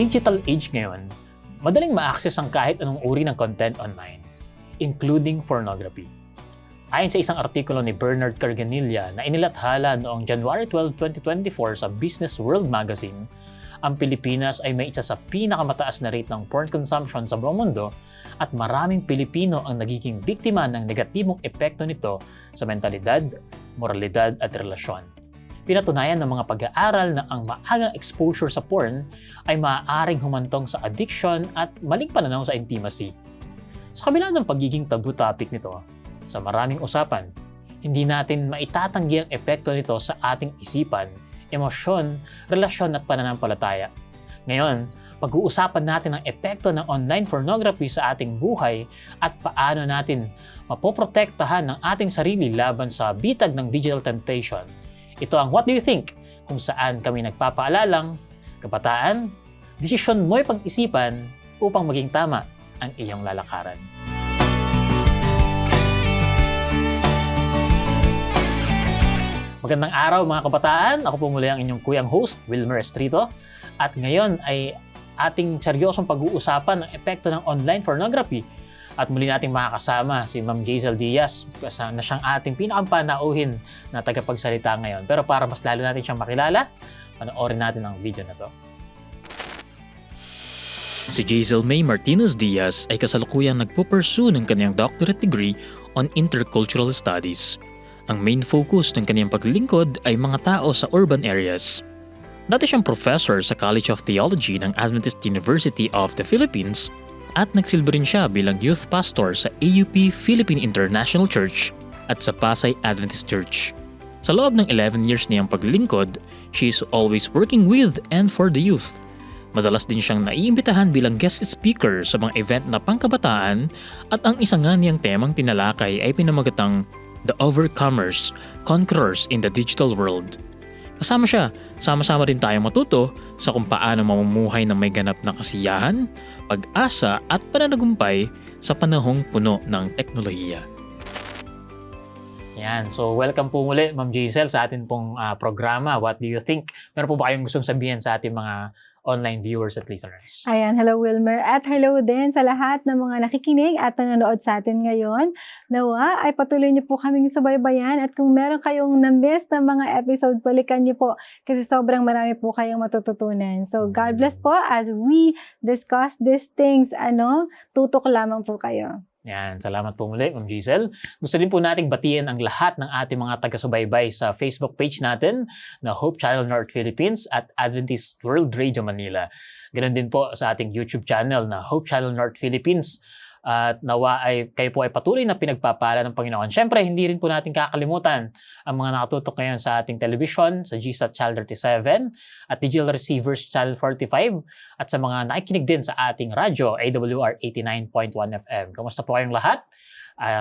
digital age ngayon, madaling ma-access ang kahit anong uri ng content online, including pornography. Ayon sa isang artikulo ni Bernard Carganilla na inilathala noong January 12, 2024 sa Business World Magazine, ang Pilipinas ay may isa sa pinakamataas na rate ng porn consumption sa buong mundo at maraming Pilipino ang nagiging biktima ng negatibong epekto nito sa mentalidad, moralidad at relasyon. Pinatunayan ng mga pag-aaral na ang maagang exposure sa porn ay maaaring humantong sa addiction at maling pananaw sa intimacy. Sa kabila ng pagiging taboo topic nito, sa maraming usapan, hindi natin maitatanggi ang epekto nito sa ating isipan, emosyon, relasyon at pananampalataya. Ngayon, pag-uusapan natin ang epekto ng online pornography sa ating buhay at paano natin mapoprotektahan ang ating sarili laban sa bitag ng digital temptation. Ito ang What Do You Think? Kung saan kami nagpapaalalang, kabataan, desisyon mo'y pag-isipan upang maging tama ang iyong lalakaran. Magandang araw mga kabataan, ako po muli ang inyong kuyang host, Wilmer Estrito. At ngayon ay ating seryosong pag-uusapan ang epekto ng online pornography. At muli nating makakasama si Ma'am Jazel Diaz na siyang ating pinakapanauhin na tagapagsalita ngayon. Pero para mas lalo natin siyang makilala, panoorin natin ang video na to. Si Jazel May Martinez Diaz ay kasalukuyang nagpo-pursue ng kanyang doctorate degree on intercultural studies. Ang main focus ng kanyang paglilingkod ay mga tao sa urban areas. Dati siyang professor sa College of Theology ng Adventist University of the Philippines at nagsilbi rin siya bilang youth pastor sa AUP Philippine International Church at sa Pasay Adventist Church. Sa loob ng 11 years niyang paglilingkod, she is always working with and for the youth. Madalas din siyang naiimbitahan bilang guest speaker sa mga event na pangkabataan at ang isa nga niyang temang tinalakay ay pinamagatang The Overcomers, Conquerors in the Digital World. Kasama siya, sama-sama rin tayo matuto sa kung paano mamumuhay ng may ganap na kasiyahan, pag-asa at pananagumpay sa panahong puno ng teknolohiya. Yan, so welcome po muli Ma'am Jazel sa atin pong programa, What Do You Think? Meron po ba kayong gustong sabihin sa ating mga online viewers at listeners? Ayan, hello Wilmer at hello din sa lahat ng mga nakikinig at nanonood sa atin ngayon. Nawa ay patuloy niyo po kaming subaybayan at kung meron kayong na-miss na mga episodes, balikan niyo po kasi sobrang marami po kayong matututunan. So God bless po as we discuss these things. Tutok lamang po kayo. Yan, salamat po muli, Ma'am Jazel. Gusto din po nating batiin ang lahat ng ating mga taga-subaybay sa Facebook page natin na Hope Channel North Philippines at Adventist World Radio Manila. Ganun din po sa ating YouTube channel na Hope Channel North Philippines. At nawa ay kayo po ay patuloy na pinagpapala ng Panginoon. Siyempre, hindi rin po natin kakalimutan ang mga nakatutok ngayon sa ating television, sa GSAT Channel 37 at Digital Receivers Channel 45 at sa mga nakikinig din sa ating radyo, AWR 89.1 FM. Kamusta po kayong lahat?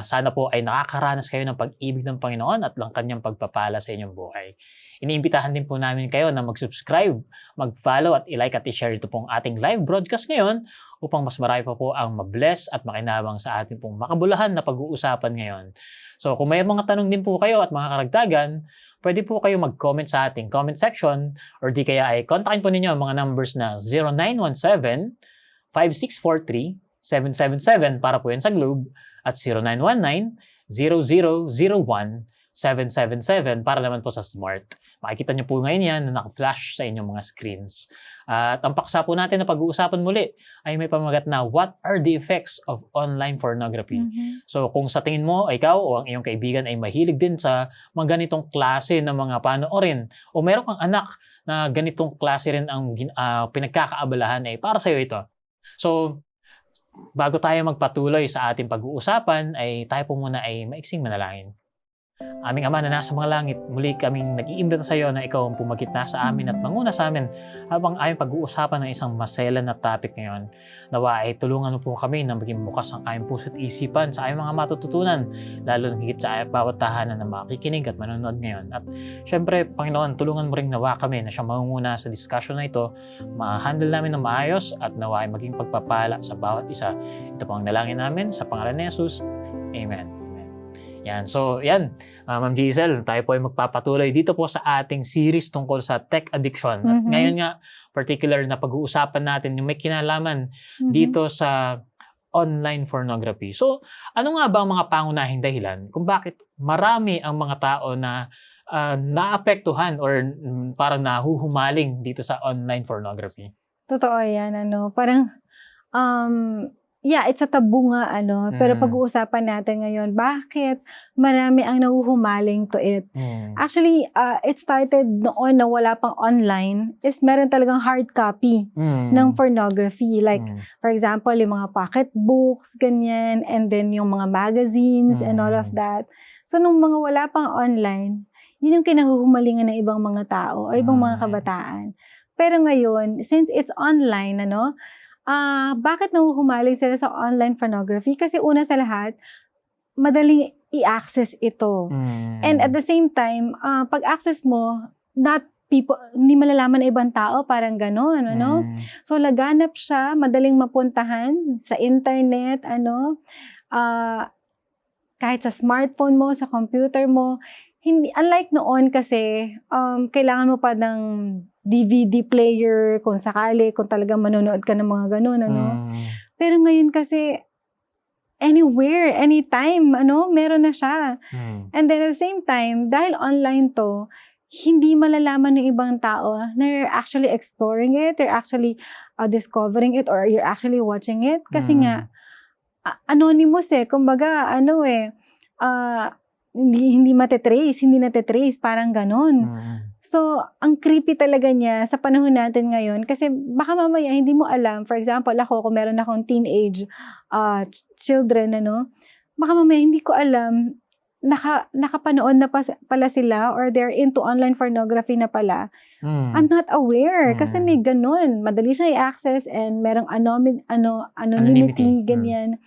Sana po ay nakakaranas kayo ng pag-ibig ng Panginoon at lang kanyang pagpapala sa inyong buhay. Iniimbitahan din po namin kayo na mag-subscribe, mag-follow at i-like at i-share ito pong ating live broadcast ngayon upang mas marami pa po ang mabless at makinabang sa ating pong makabuluhan na pag-uusapan ngayon. So kung may mga tanong din po kayo at mga karagdagan, pwede po kayo mag-comment sa ating comment section or di kaya ay kontakin po ninyo ang mga numbers na 0917-5643-777 para po yan sa Globe at 0919-0001-777 para naman po sa Smart. Makikita nyo po ngayon yan na naka-flash sa inyong mga screens. At ang paksa po natin na pag-uusapan muli ay may pamagat na what are the effects of online pornography? So kung sa tingin mo, ikaw o ang iyong kaibigan ay mahilig din sa mga ganitong klase ng mga panoorin o meron kang anak na ganitong klase rin ang pinagkakaabalahan ay para sa iyo ito. So bago tayo magpatuloy sa ating pag-uusapan ay tayo po muna ay maiksing manalangin. Aming Ama na nasa mga langit, muli kaming nag-iimbita sa iyo na ikaw ang pumagitna sa amin at manguna sa amin habang aming pag-uusapan ng isang maselan na topic ngayon. Nawa ay tulungan mo po kami na maging bukas ang aming puso't isipan sa aming mga matututunan, lalo na higit sa bawat tahanan na makikinig at manonood ngayon. At syempre, Panginoon, tulungan mo rin nawa kami na siyang mangunguna sa discussion na ito, ma-handle namin ng maayos at nawa ay maging pagpapala sa bawat isa. Ito po ang nalangin namin sa pangalan ni Jesus. Amen. Yan. So, yan. Ma'am Giselle, tayo po ay magpapatuloy dito po sa ating series tungkol sa tech addiction. At ngayon nga, particular na pag-uusapan natin yung may kinalaman dito sa online pornography. So, ano nga ba ang mga pangunahing dahilan kung bakit marami ang mga tao na naapektuhan or parang nahuhumaling dito sa online pornography? Totoo yan, parang, yeah, it's a taboo nga, pero pag-uusapan natin ngayon, bakit marami ang nahuhumaling to it? Actually, it started noon na wala pang online, is meron talagang hard copy ng pornography. Like, for example, yung mga pocketbooks, ganyan, and then yung mga magazines and all of that. So, nung mga wala pang online, yun yung kinahuhumalingan ng ibang mga tao o ibang mga kabataan. Pero ngayon, since it's online, bakit nahuhumaling sila sa online pornography? Kasi una sa lahat, madaling i-access ito. And at the same time, pag-access mo, hindi malalaman ng ibang tao, parang gano'n, So, laganap siya, madaling mapuntahan sa internet, kahit sa smartphone mo, sa computer mo. Unlike noon kasi, kailangan mo pa ng DVD player kung sakali, kung talagang manonood ka ng mga ganun, Pero ngayon kasi, anywhere, anytime, meron na siya. And then at the same time, dahil online to, hindi malalaman ng ibang tao na you're actually exploring it, you're actually discovering it, or you're actually watching it. Kasi nga, anonymous kumbaga, hindi natitrace, parang ganon. So, ang creepy talaga niya sa panahon natin ngayon kasi baka mamaya hindi mo alam. For example, ako, kung meron akong teenage children, baka mamaya hindi ko alam, nakapanood na pala sila or they're into online pornography na pala. I'm not aware kasi may ganun. Madali siya i-access and merong anonymity, ganyan.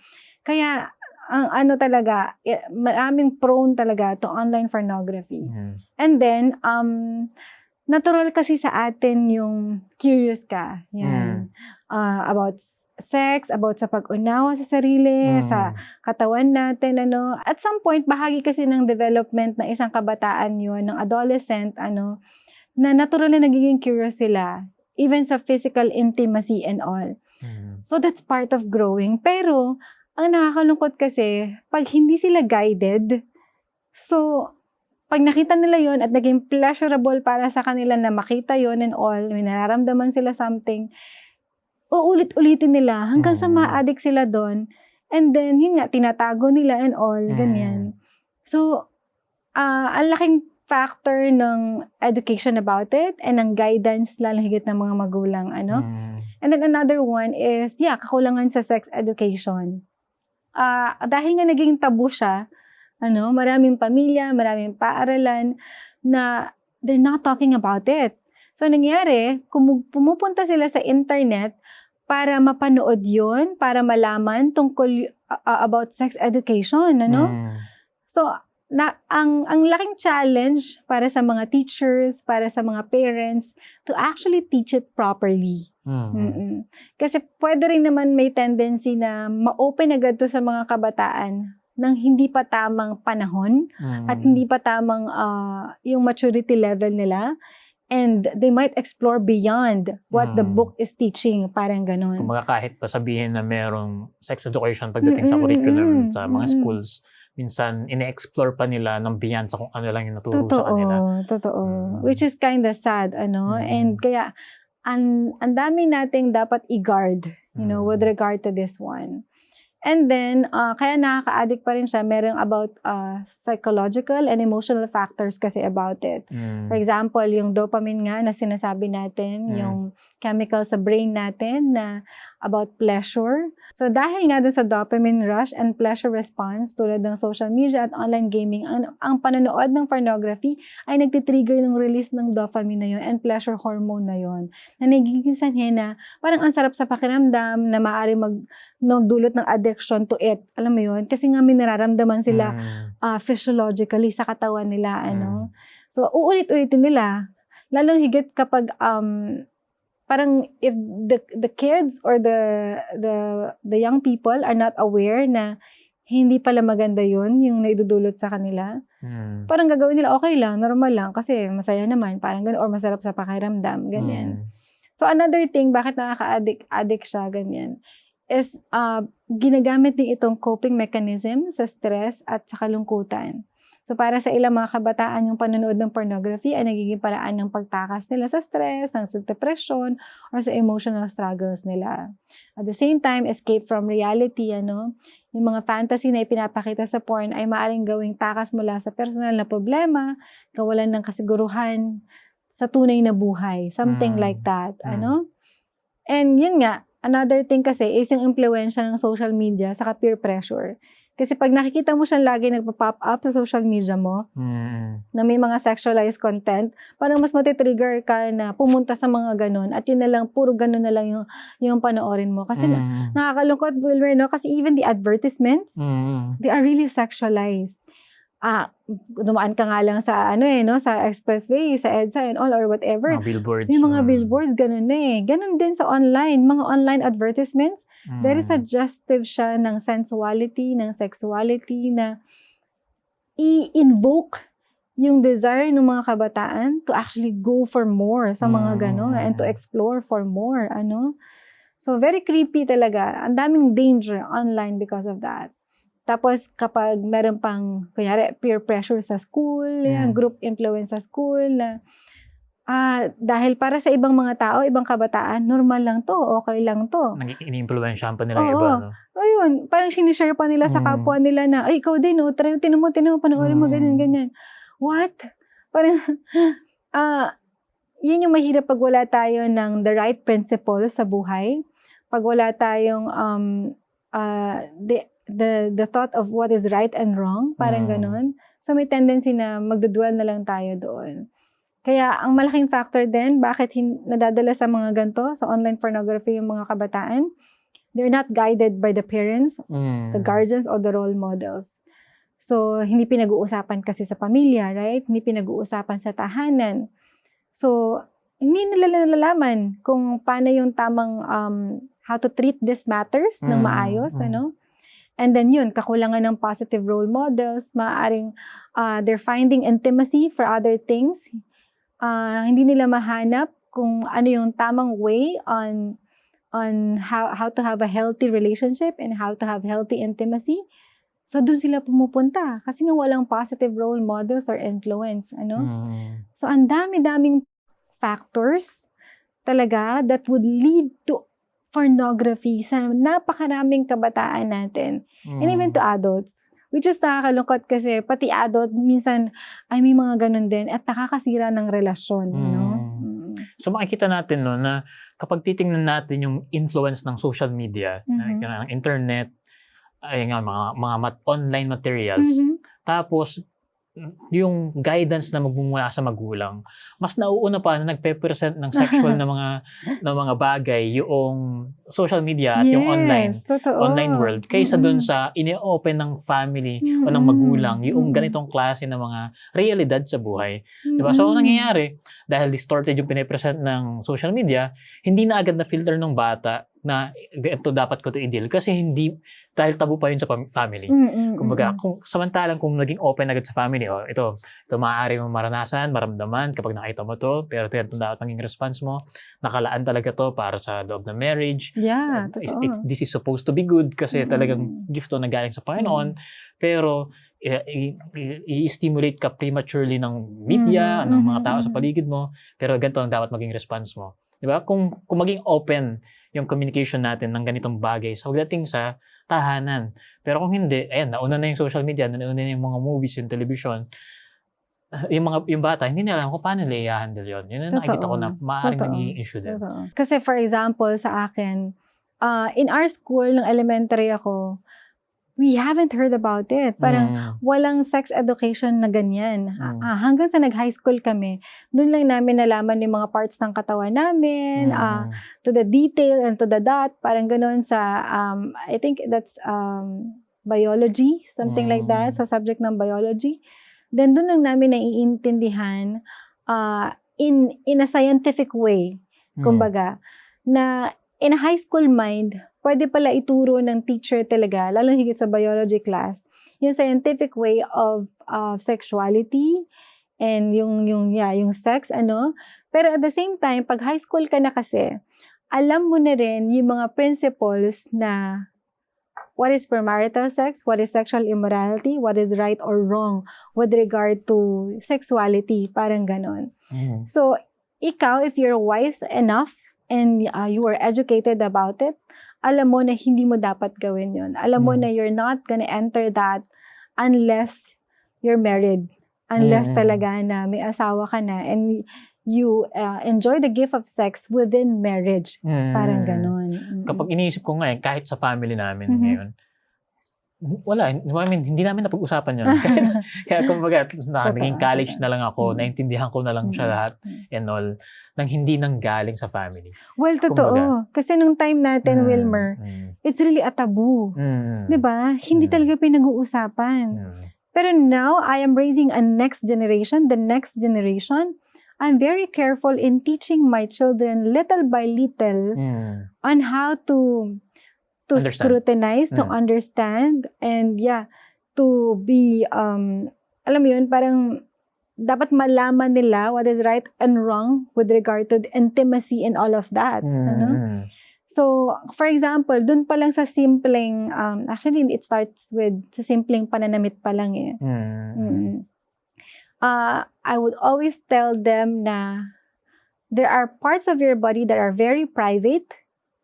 Kaya, ang talaga, maraming prone talaga to online pornography. And then, natural kasi sa atin yung curious ka. Yan. About sex, about sa pag-unawa sa sarili, sa katawan natin, At some point, bahagi kasi ng development ng isang kabataan yun, ng adolescent, na natural na nagiging curious sila, even sa physical intimacy and all. So, that's part of growing. Pero, ang nakakalungkot kasi, pag hindi sila guided, so, pag nakita nila yon at naging pleasurable para sa kanila na makita yon and all, may nararamdaman sila something, uulit-ulitin nila hanggang sa ma-addict sila doon. And then, yun nga, tinatago nila and all, ganyan. So, ang laking factor ng education about it and ng guidance, lalong higit ng mga magulang, And then another one is, kakulangan sa sex education. Dahil nga naging tabu siya, maraming pamilya, maraming paaralan na they're not talking about it. So, nangyari, pumupunta sila sa internet para mapanood yun, para malaman tungkol about sex education, So, ang laking challenge para sa mga teachers, para sa mga parents, to actually teach it properly. Kasi pwede rin naman may tendency na ma-open agad to sa mga kabataan ng hindi pa tamang panahon at hindi pa tamang yung maturity level nila, and they might explore beyond what the book is teaching, parang ganun. Kumbaga kahit pa sabihin na merong sex education pagdating sa curriculum sa mga schools, minsan ine-explore pa nila ng beyond sa kung ano lang yung naturo sa kanila. Totoo. Which is kind of sad, and kaya ang dami nating dapat i-guard, with regard to this one. And then, kaya nakaka-addict pa rin siya, merong about psychological and emotional factors kasi about it. For example, yung dopamine nga na sinasabi natin, yung chemical sa brain natin na about pleasure. So, dahil nga dun sa dopamine rush and pleasure response tulad ng social media at online gaming, ang panonood ng pornography ay nagtitrigger ng release ng dopamine na yun and pleasure hormone na yun. Na nagiging sanhe na parang ang sarap sa pakiramdam na maaari magdulot ng addiction to it. Alam mo yun? Kasi nga may nararamdaman sila physiologically sa katawan nila. So, uulit-ulitin nila. Lalong higit kapag parang if the kids or the young people are not aware na hindi pala maganda yun, yung naidudulot sa kanila. Parang gagawin nila, okay lang, normal lang, kasi masaya naman, parang ganun, or masarap sa pakiramdam, ganyan. So, another thing, bakit nakaka-addict siya, ganyan, is ginagamit din itong coping mechanism sa stress at sa kalungkutan. So, para sa ilang mga kabataan, yung panonood ng pornography ay nagiging paraan ng pagtakas nila sa stress, sa depression, or sa emotional struggles nila. At the same time, escape from reality, yung mga fantasy na ipinapakita sa porn ay maaaring gawing takas mula sa personal na problema, kawalan ng kasiguruhan sa tunay na buhay. Something like that, And yun nga, another thing kasi is yung impluwensya ng social media sa peer pressure. Kasi pag nakikita mo siyang lagi nagpa-pop up sa social media mo, na may mga sexualized content, parang mas matitrigger ka na pumunta sa mga ganun, at yun na lang, puro ganun na lang yung panoorin mo. Kasi nakakalungkot, Wilmer, no? Kasi even the advertisements, they are really sexualized. Dumaan ka nga lang sa sa expressway, sa EDSA and all, or whatever. Mga billboards. Yung mga billboards, ganun na Ganun din sa online, mga online advertisements, very suggestive siya ng sensuality, ng sexuality, na i-invoke yung desire ng mga kabataan to actually go for more sa mga ganun, and to explore for more, So, very creepy talaga. Ang daming danger online because of that. Tapos, kapag meron pang, kunyari, peer pressure sa school, group influence sa school, na dahil para sa ibang mga tao, ibang kabataan, normal lang to, okay lang to. Ini-influensyahan pa nila yung iba, no? Ayun, parang sinishare pa nila sa kapwa nila na, ay, ikaw din, tinan mo, panoorin mo, ganyan. What? Parang, yun yung mahirap pag wala tayo ng the right principles sa buhay. Pag wala tayong, the thought of what is right and wrong, parang ganun. So, may tendency na magdudwell na lang tayo doon. Kaya, ang malaking factor din, bakit nadadala sa mga ganito, sa online pornography yung mga kabataan, they're not guided by the parents, the guardians, or the role models. So, hindi pinag-uusapan kasi sa pamilya, right? Hindi pinag-uusapan sa tahanan. So, hindi nila nalalaman kung paano yung tamang, how to treat these matters ng maayos, And then yun, kakulangan ng positive role models, maaaring they're finding intimacy for other things. Hindi nila mahanap kung ano yung tamang way on how to have a healthy relationship and how to have healthy intimacy. So doon sila pumupunta kasi nga walang positive role models or influence, So ang dami-daming factors talaga that would lead to pornography sa napakaraming kabataan natin. And even to adults. Which is nakakalungkot kasi pati adult, minsan ay may mga ganun din at nakakasira ng relasyon. So makikita natin na kapag titingnan natin yung influence ng social media, ng internet, ay nga, mga online materials, tapos yung guidance na magmumula sa magulang, mas nauuna pa na nagpe-present ng sexual na mga bagay yung social media at yung online world kaysa dun sa ini-open ng family o ng magulang yung ganitong klase ng mga realidad sa buhay. Diba? So, ang nangyayari, dahil distorted yung pinipresent ng social media, hindi na agad na filter ng bata na ito dapat ko ito i-deal kasi hindi dahil tabu pa yun sa family. Kumbaga, samantalang kung naging open agad sa family, ito maaari mong maranasan, maramdaman kapag nakita mo to, pero ito dapat maging response mo. Nakalaan talaga to para sa loob ng marriage. Yeah, this is supposed to be good kasi talagang gift to na galing sa Panginoon. Pero i-stimulate ka prematurely ng media, ng mga tao sa paligid mo, pero ganito ang dapat maging response mo. Diba? Kung maging open yung communication natin ng ganitong bagay sa pagdating sa tahanan. Pero kung hindi, ayan, nauna na yung social media, nauna na yung mga movies, yung television, yung bata, hindi nila alam kung paano nila i-handle yun. Yun ang nakikita ko na maaaring magiging issue din. Kasi for example, sa akin, in our school, nung elementary ako, we haven't heard about it. Parang walang sex education na ganyan. Hanggang sa nag-high school kami, doon lang namin nalaman yung mga parts ng katawan namin, to the detail and to the dot, parang ganoon sa, I think that's biology, something like that, sa subject ng biology. Then doon lang namin naiintindihan in a scientific way, kumbaga, na in a high school mind, pwede pala ituro ng teacher talaga, lalo higit sa biology class, yung scientific way of sexuality and yung sex, Pero at the same time, pag high school ka na kasi, alam mo na rin yung mga principles na what is premarital sex, what is sexual immorality, what is right or wrong with regard to sexuality, parang ganon. So, ikaw, if you're wise enough and you are educated about it, alam mo na hindi mo dapat gawin yun. Alam mo na you're not gonna enter that unless you're married. Unless talaga na may asawa ka na and you enjoy the gift of sex within marriage. Parang ganon. Kapag iniisip ko nga kahit sa family namin ngayon, wala, hindi namin napag-usapan yun. Kaya kumbaga, naging college na lang ako, naintindihan ko na lang siya lahat and all, nang hindi nang galing sa family. Well, totoo. Kasi nung time natin, Wilmer, it's really a taboo. Diba? Hindi talaga pinag-uusapan. Pero now, I am raising the next generation. I'm very careful in teaching my children little by little on how to scrutinize, to understand, and to be, alam mo yun, parang dapat malaman nila what is right and wrong with regard to intimacy and all of that. So, for example, dun pa lang sa simpleng, actually, it starts with sa simpleng pananamit pa lang eh. I would always tell them na there are parts of your body that are very private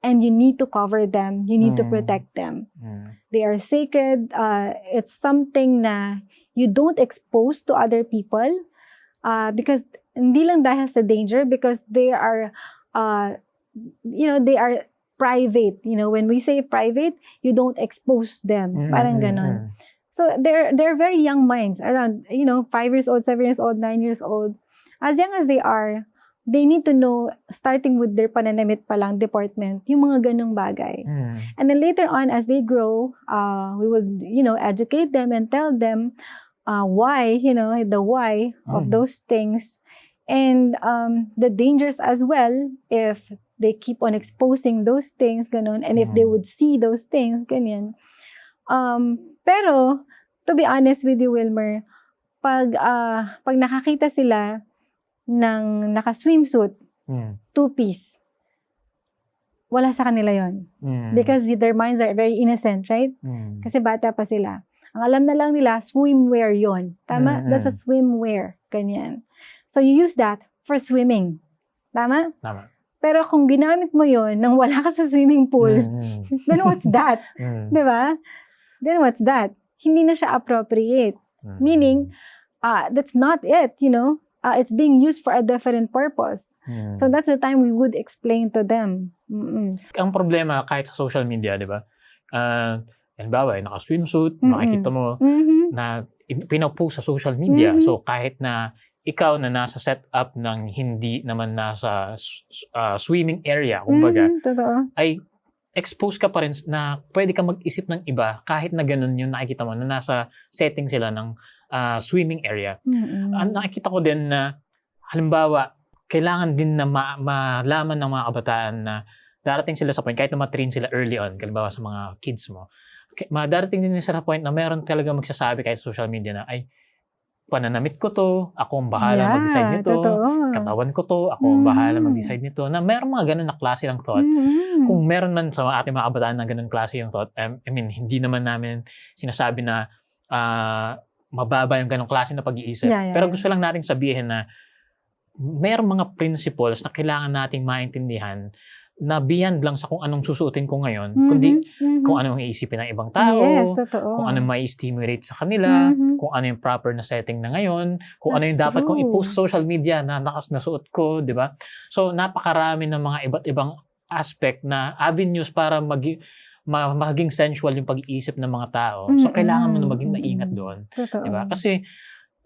and you need to cover them. You need to protect them. They are sacred. It's something na you don't expose to other people because hindi lang dahil sa danger, because they are, they are private. When we say private, you don't expose them. Parang ganon. So they're very young minds, around 5 years old, 7 years old, 9 years old. As young as they are, they need to know, starting with their pananamit pa lang department, yung mga ganong bagay. And then later on, as they grow, we will, educate them and tell them why, the why of those things, and the dangers as well if they keep on exposing those things, ganon, and if they would see those things, ganyan. Pero, to be honest with you, Wilmer, pag nakakita sila ng naka-swimsuit, two-piece, wala sa kanila yon. Because their minds are very innocent, right? Kasi bata pa sila. Ang alam na lang nila, swimwear yon. Tama? That's a swimwear. Ganyan. So, you use that for swimming. Tama? Tama. Pero kung ginamit mo yon nang wala ka sa swimming pool, then what's that? Diba? Then what's that? Hindi na siya appropriate. Meaning, that's not it, it's being used for a different purpose. So that's the time we would explain to them. Ang problema kahit sa social media, di ba? Halimbawa, naka-swimsuit, makikita mo na pinapost sa social media. So kahit na ikaw na nasa setup ng hindi naman nasa swimming area, kumbaga, ay expose ka pa rin na pwede ka mag-isip ng iba kahit na ganun yung nakikita mo na nasa setting sila ng swimming area. Nakikita ko din na halimbawa, kailangan din na malaman ng mga kabataan na darating sila sa point, kahit na matrain sila early on, halimbawa sa mga kids mo, darating din sila sa point na meron talaga magsasabi kahit sa social media na, ay, pananamit ko to, ako ang bahala mag-decide nito, katawan ko to, ako ang bahala mag-decide nito, na meron mga ganun na klase ng thought. Kung meron man sa ating mga kabataan na ganun klase yung thought, hindi naman namin sinasabi na mababa yung ganung klase na pag-iisip. Pero gusto lang nating sabihin na merong mga principles na kailangan nating maintindihan na beyond lang sa kung anong susuotin ko ngayon, kundi kung anong iisipin ng ibang tao, kung anong mai-stimulate sa kanila, kung ano yung proper na setting na ngayon, kung ano yung dapat kong i-post sa social media na nasuot ko, di ba? So, napakarami ng mga iba't ibang aspect na avenues para maging sensual yung pag-iisip ng mga tao. So, kailangan mo na maging maingat doon. Di ba? Kasi,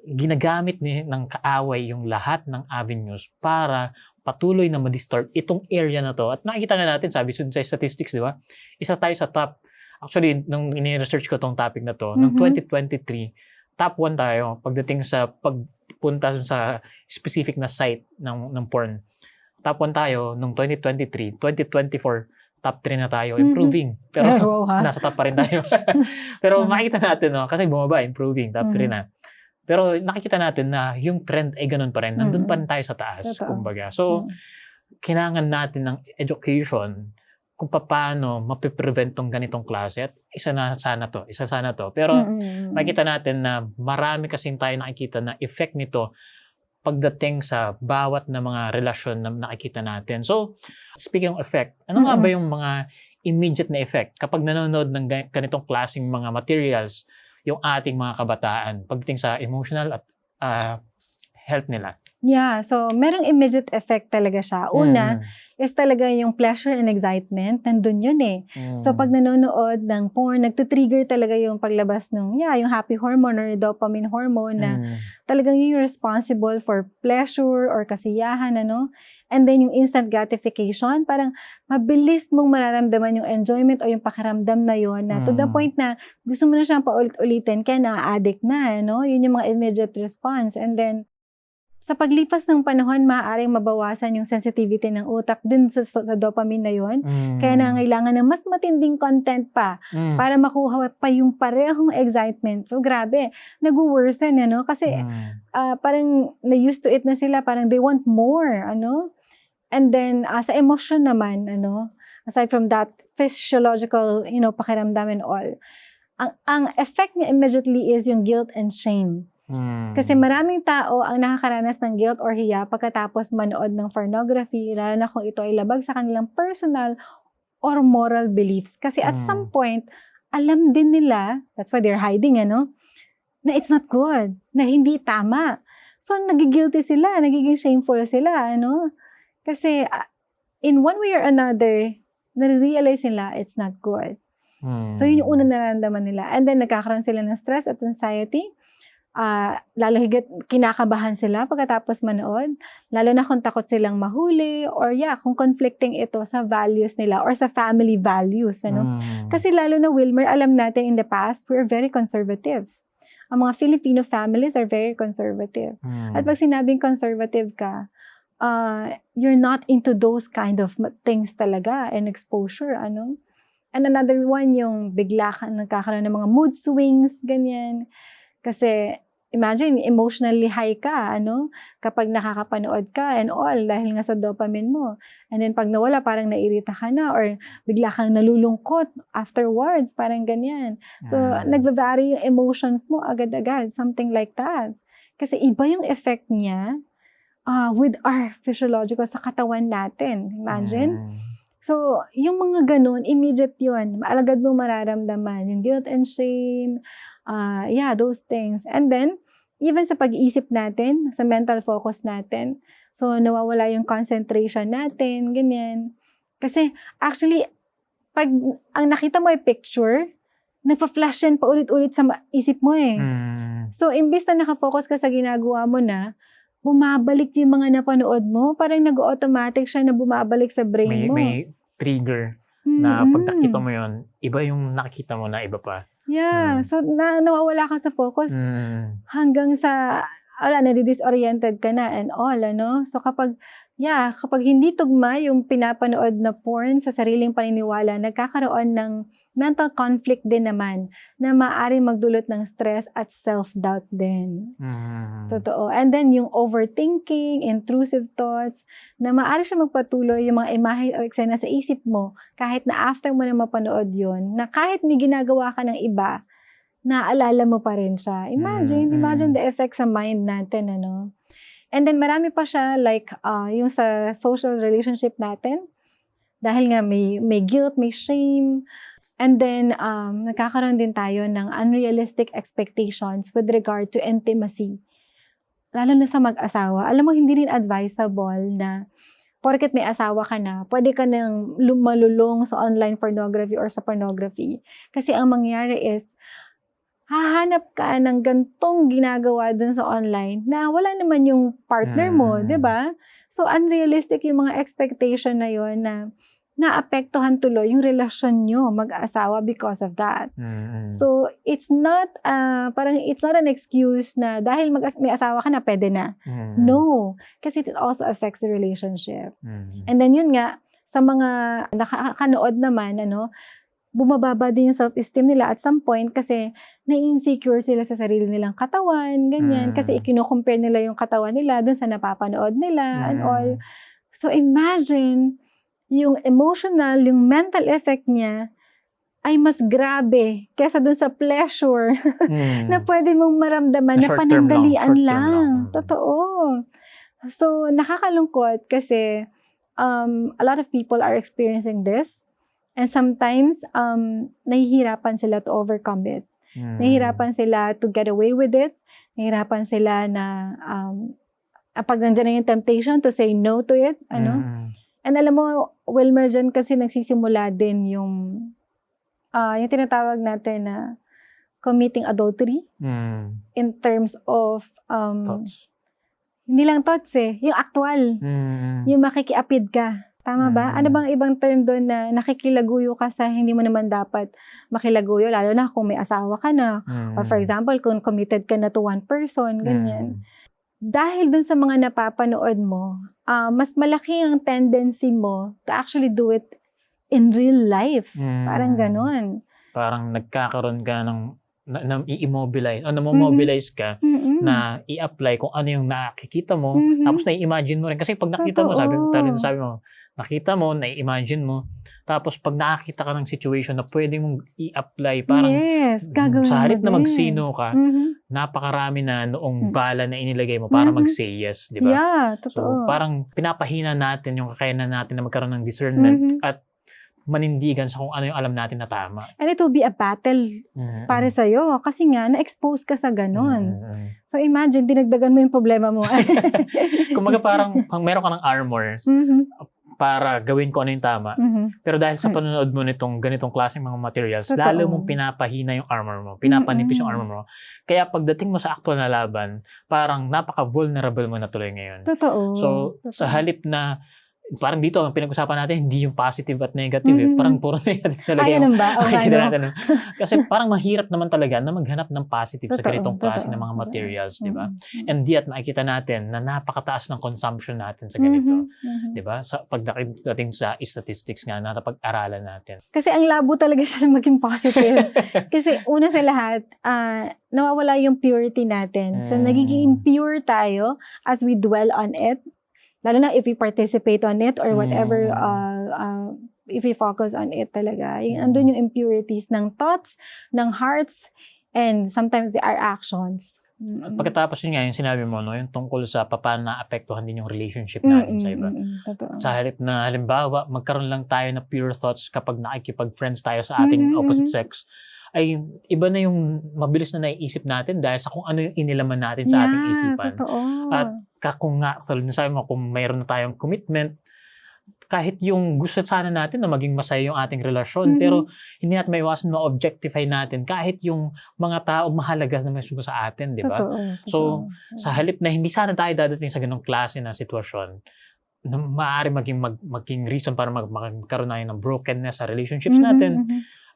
ginagamit ng kaaway yung lahat ng avenues para patuloy na ma-distort itong area na to. At nakikita nga natin, sabi sa statistics, di ba? Isa tayo sa top. Actually, nung ini-research ko tong topic na to, noong 2023, top 1 tayo pagdating sa pagpunta sa specific na site ng porn. Top 1 tayo noong 2023, 2024, top 3 na tayo, Mhm. improving. Ay, Pero wow, ha? nasa top pa rin tayo. Pero Mhm. makikita natin, no, kasi bumaba, improving, top 3 na. Pero nakikita natin na yung trend ay ganun pa rin. Nandun pa rin tayo sa taas, Totoo. kumbaga. So, kailangan natin ng education kung paano mapiprevent tong ganitong klase. At isa sana to. Pero makikita natin na marami kasing tayo nakikita na effect nito pagdating sa bawat na mga relasyon na nakikita natin. So, speaking of effect, ano nga ba yung mga immediate na effect kapag nanonood ng ganitong klaseng mga materials yung ating mga kabataan pagdating sa emotional at health nila? Yeah, so merong immediate effect talaga siya. Una is talaga yung pleasure and excitement, nandun yun eh. So pag nanonood ng porn, nagtitrigger talaga yung paglabas ng, yung happy hormone or dopamine hormone na talagang yung responsible for pleasure or kasiyahan, ano? And then yung instant gratification, parang mabilis mong mararamdaman yung enjoyment o yung pakiramdam na yun na to the point na gusto mo na siyang paulit-ulitin kaya na-addict na, ano? Yun yung mga immediate response. And then, sa paglipas ng panahon, maaaring mabawasan yung sensitivity ng utak din sa dopamine na yun. Kaya nangailangan ng mas matinding content pa para makuha pa yung parehong excitement. So, grabe. Nag-worsen, ano? Kasi parang na-used to it na sila. Parang they want more, ano? And then, sa emotion naman, ano? Aside from that physiological, pakiramdam and all, ang effect niya immediately is yung guilt and shame. Kasi maraming tao ang nakakaranas ng guilt or hiya pagkatapos manood ng pornography, lalo na kung ito ay labag sa kanilang personal or moral beliefs. Kasi at some point, alam din nila, that's why they're hiding, ano, na it's not good, na hindi tama. So, nagigilty sila, nagiging shameful sila, ano. Kasi in one way or another, nare-realize nila it's not good. So, yun yung unang nararamdaman nila. And then, nagkakaroon sila ng stress at anxiety. Lalo higit kinakabahan sila pagkatapos manood, lalo na kung takot silang mahuli or kung conflicting ito sa values nila or sa family values, ano? Kasi lalo na Wilmer, alam natin in the past, we're very conservative. Ang mga Filipino families are very conservative. At pag sinabing conservative ka, you're not into those kind of things talaga and exposure, ano? And another one, yung bigla ka nagkakaroon ng mga mood swings, ganyan. Kasi, imagine, emotionally high ka, ano? Kapag nakakapanood ka and all, dahil nga sa dopamine mo. And then, pag nawala, parang nairita ka na or bigla kang nalulungkot afterwards, parang ganyan. So, nagvary yung emotions mo agad-agad, something like that. Kasi iba yung effect niya with our physiological sa katawan natin. Imagine? So, yung mga ganun, immediate yun. Agad mo mararamdaman yung guilt and shame, those things. And then, even sa pag-iisip natin, sa mental focus natin, so nawawala yung concentration natin, ganyan. Kasi, actually, pag ang nakita mo ay picture, nagpa-flash yan pa ulit-ulit sa isip mo eh. So, imbis na nakafocus ka sa ginagawa mo na, bumabalik yung mga napanood mo, parang nag-automatic siya na bumabalik sa brain mo. May trigger na pag nakita mo yun, iba yung nakikita mo na iba pa. Yeah, so nawawala ka sa focus hanggang sa, nadi-disoriented ka na and all, ano? So kapag hindi tugma yung pinapanood na porn sa sariling paniniwala, nagkakaroon ng mental conflict din naman na maaaring magdulot ng stress at self-doubt din. Totoo. And then yung overthinking, intrusive thoughts, na maaari siya magpatuloy yung mga imahe o eksena sa isip mo kahit na after mo na mapanood yun, na kahit may ginagawa ka ng iba, naaalala mo pa rin siya. Imagine the effect sa mind natin, ano? And then marami pa siya like yung sa social relationship natin, dahil nga may guilt, may shame. And then, nagkakaroon din tayo ng unrealistic expectations with regard to intimacy. Lalo na sa mag-asawa. Alam mo, hindi rin advisable na porket may asawa ka na, pwede ka nang malulong sa online pornography or sa pornography. Kasi ang mangyari is, hahanap ka ng gantong ginagawa dun sa online na wala naman yung partner mo, di ba? So, unrealistic yung mga expectation na yun na naapektuhan tuloy yung relasyon nyo mag-asawa because of that. So, it's not an excuse na dahil may asawa ka na, pwede na. No. Kasi it also affects the relationship. And then yun nga, sa mga nakakanood naman, bumababa din yung self-esteem nila at some point kasi na-insecure sila sa sarili nilang katawan, ganyan. Kasi ikino-compare nila yung katawan nila dun sa napapanood nila and all. So imagine, yung emotional, yung mental effect niya ay mas grabe kesa dun sa pleasure na pwede mong maramdaman na panandalian lang. Totoo. So nakakalungkot kasi a lot of people are experiencing this. And sometimes, nahihirapan sila to overcome it. Nahihirapan sila to get away with it. Nahihirapan sila na, pag nandiyan na yung temptation to say no to it, And alam mo, Wilmer, dyan kasi nagsisimula din yung tinatawag natin na committing adultery in terms of, Thoughts. hindi lang thoughts yung actual, yung makikiapid ka. Tama ba? Ano bang ibang term doon na nakikilaguyo ka sa hindi mo naman dapat makilaguyo, lalo na kung may asawa ka na. Or for example, kung committed ka na to one person, ganyan. Dahil doon sa mga napapanood mo, mas malaki ang tendency mo to actually do it in real life. Parang ganon. Parang nagkakaroon ka ng i-immobilize o namomobilize ka na i-apply kung ano yung nakikita mo, tapos na-imagine mo rin. Kasi pag nakita mo, sabi mo, nakita mo, na-imagine mo, tapos pag nakakita ka ng situation na pwede mong i-apply, parang sa halip na mag-sino ka, napakarami na noong bala na inilagay mo para mag-say yes, di ba? Yeah, totoo. So parang pinapahina natin yung kakayanan natin na magkaroon ng discernment at manindigan sa kung ano yung alam natin na tama. And it will be a battle para sa'yo kasi nga, na-expose ka sa ganon. So imagine, dinagdagan mo yung problema mo. Kumaga parang meron ka ng armor para gawin ko ano yung tama. Pero dahil sa panonood mo nitong ganitong klaseng mga materials, lalo mong pinapahina yung armor mo, pinapanipis yung armor mo. Kaya pagdating mo sa actual na laban, parang napaka-vulnerable mo na tuloy ngayon. Totoo. So, sa halip na parang dito, ang pinag-usapan natin, hindi yung positive at negative. Parang puro negative talaga. Ay, ganun ba? Natin. Kasi parang mahirap naman talaga na maghanap ng positive sa ganitong klase ng mga materials, di ba? And yet, nakikita natin na napakataas ng consumption natin sa ganito. Di ba? Pagdating sa statistics nga, napag-aralan natin. Kasi ang labo talaga siya na maging positive. Kasi una sa lahat, nawawala yung purity natin. So, nagiging impure tayo as we dwell on it. Lalo na if we participate on it or whatever, if we focus on it talaga. Andun yung impurities ng thoughts, ng hearts, and sometimes our actions. At pagkatapos yun nga, yung sinabi mo, no, yung tungkol sa paano naapektuhan din yung relationship natin sa iba. Sa halip na, halimbawa, magkaroon lang tayo na pure thoughts kapag nakikipag-friends tayo sa ating opposite sex, ay iba na yung mabilis na naiisip natin dahil sa kung ano yung inilaman natin sa ating isipan. Totoo. At kung nga, sabi mo, kung mayroon na tayong commitment, kahit yung gusto sana natin na maging masaya yung ating relasyon, pero hindi natin maiwasan ma-objectify natin kahit yung mga tao mahalaga na may sa atin, di ba? So, sa halip na hindi sana tayo dadating sa ganong klase na sitwasyon, na maaari maging reason para magkaroon na ng brokenness sa relationships natin,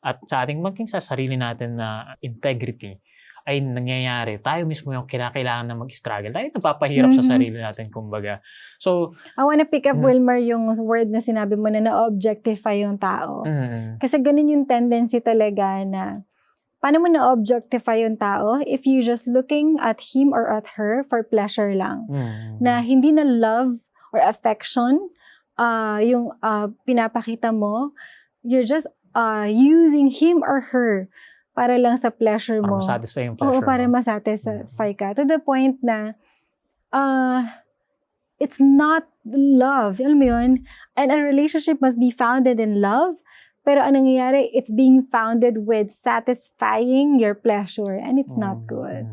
at sa ating maging sa sarili natin na integrity ay nangyayari. Tayo mismo yung kinakailangan na mag-struggle. Tayo napapahirap sa sarili natin, kumbaga. So, I wanna pick up, Wilmer, yung word na sinabi mo na na-objectify yung tao. Kasi ganun yung tendency talaga na paano mo na-objectify yung tao if you just looking at him or at her for pleasure lang. Na hindi na love or affection yung pinapakita mo. You're just using him or her para lang sa pleasure mo. Para masatisfy yung pleasure mo. Para masatisfy ka. To the point na it's not love. Alam mo yun? And a relationship must be founded in love. Pero anong nangyayari, it's being founded with satisfying your pleasure. And it's not good.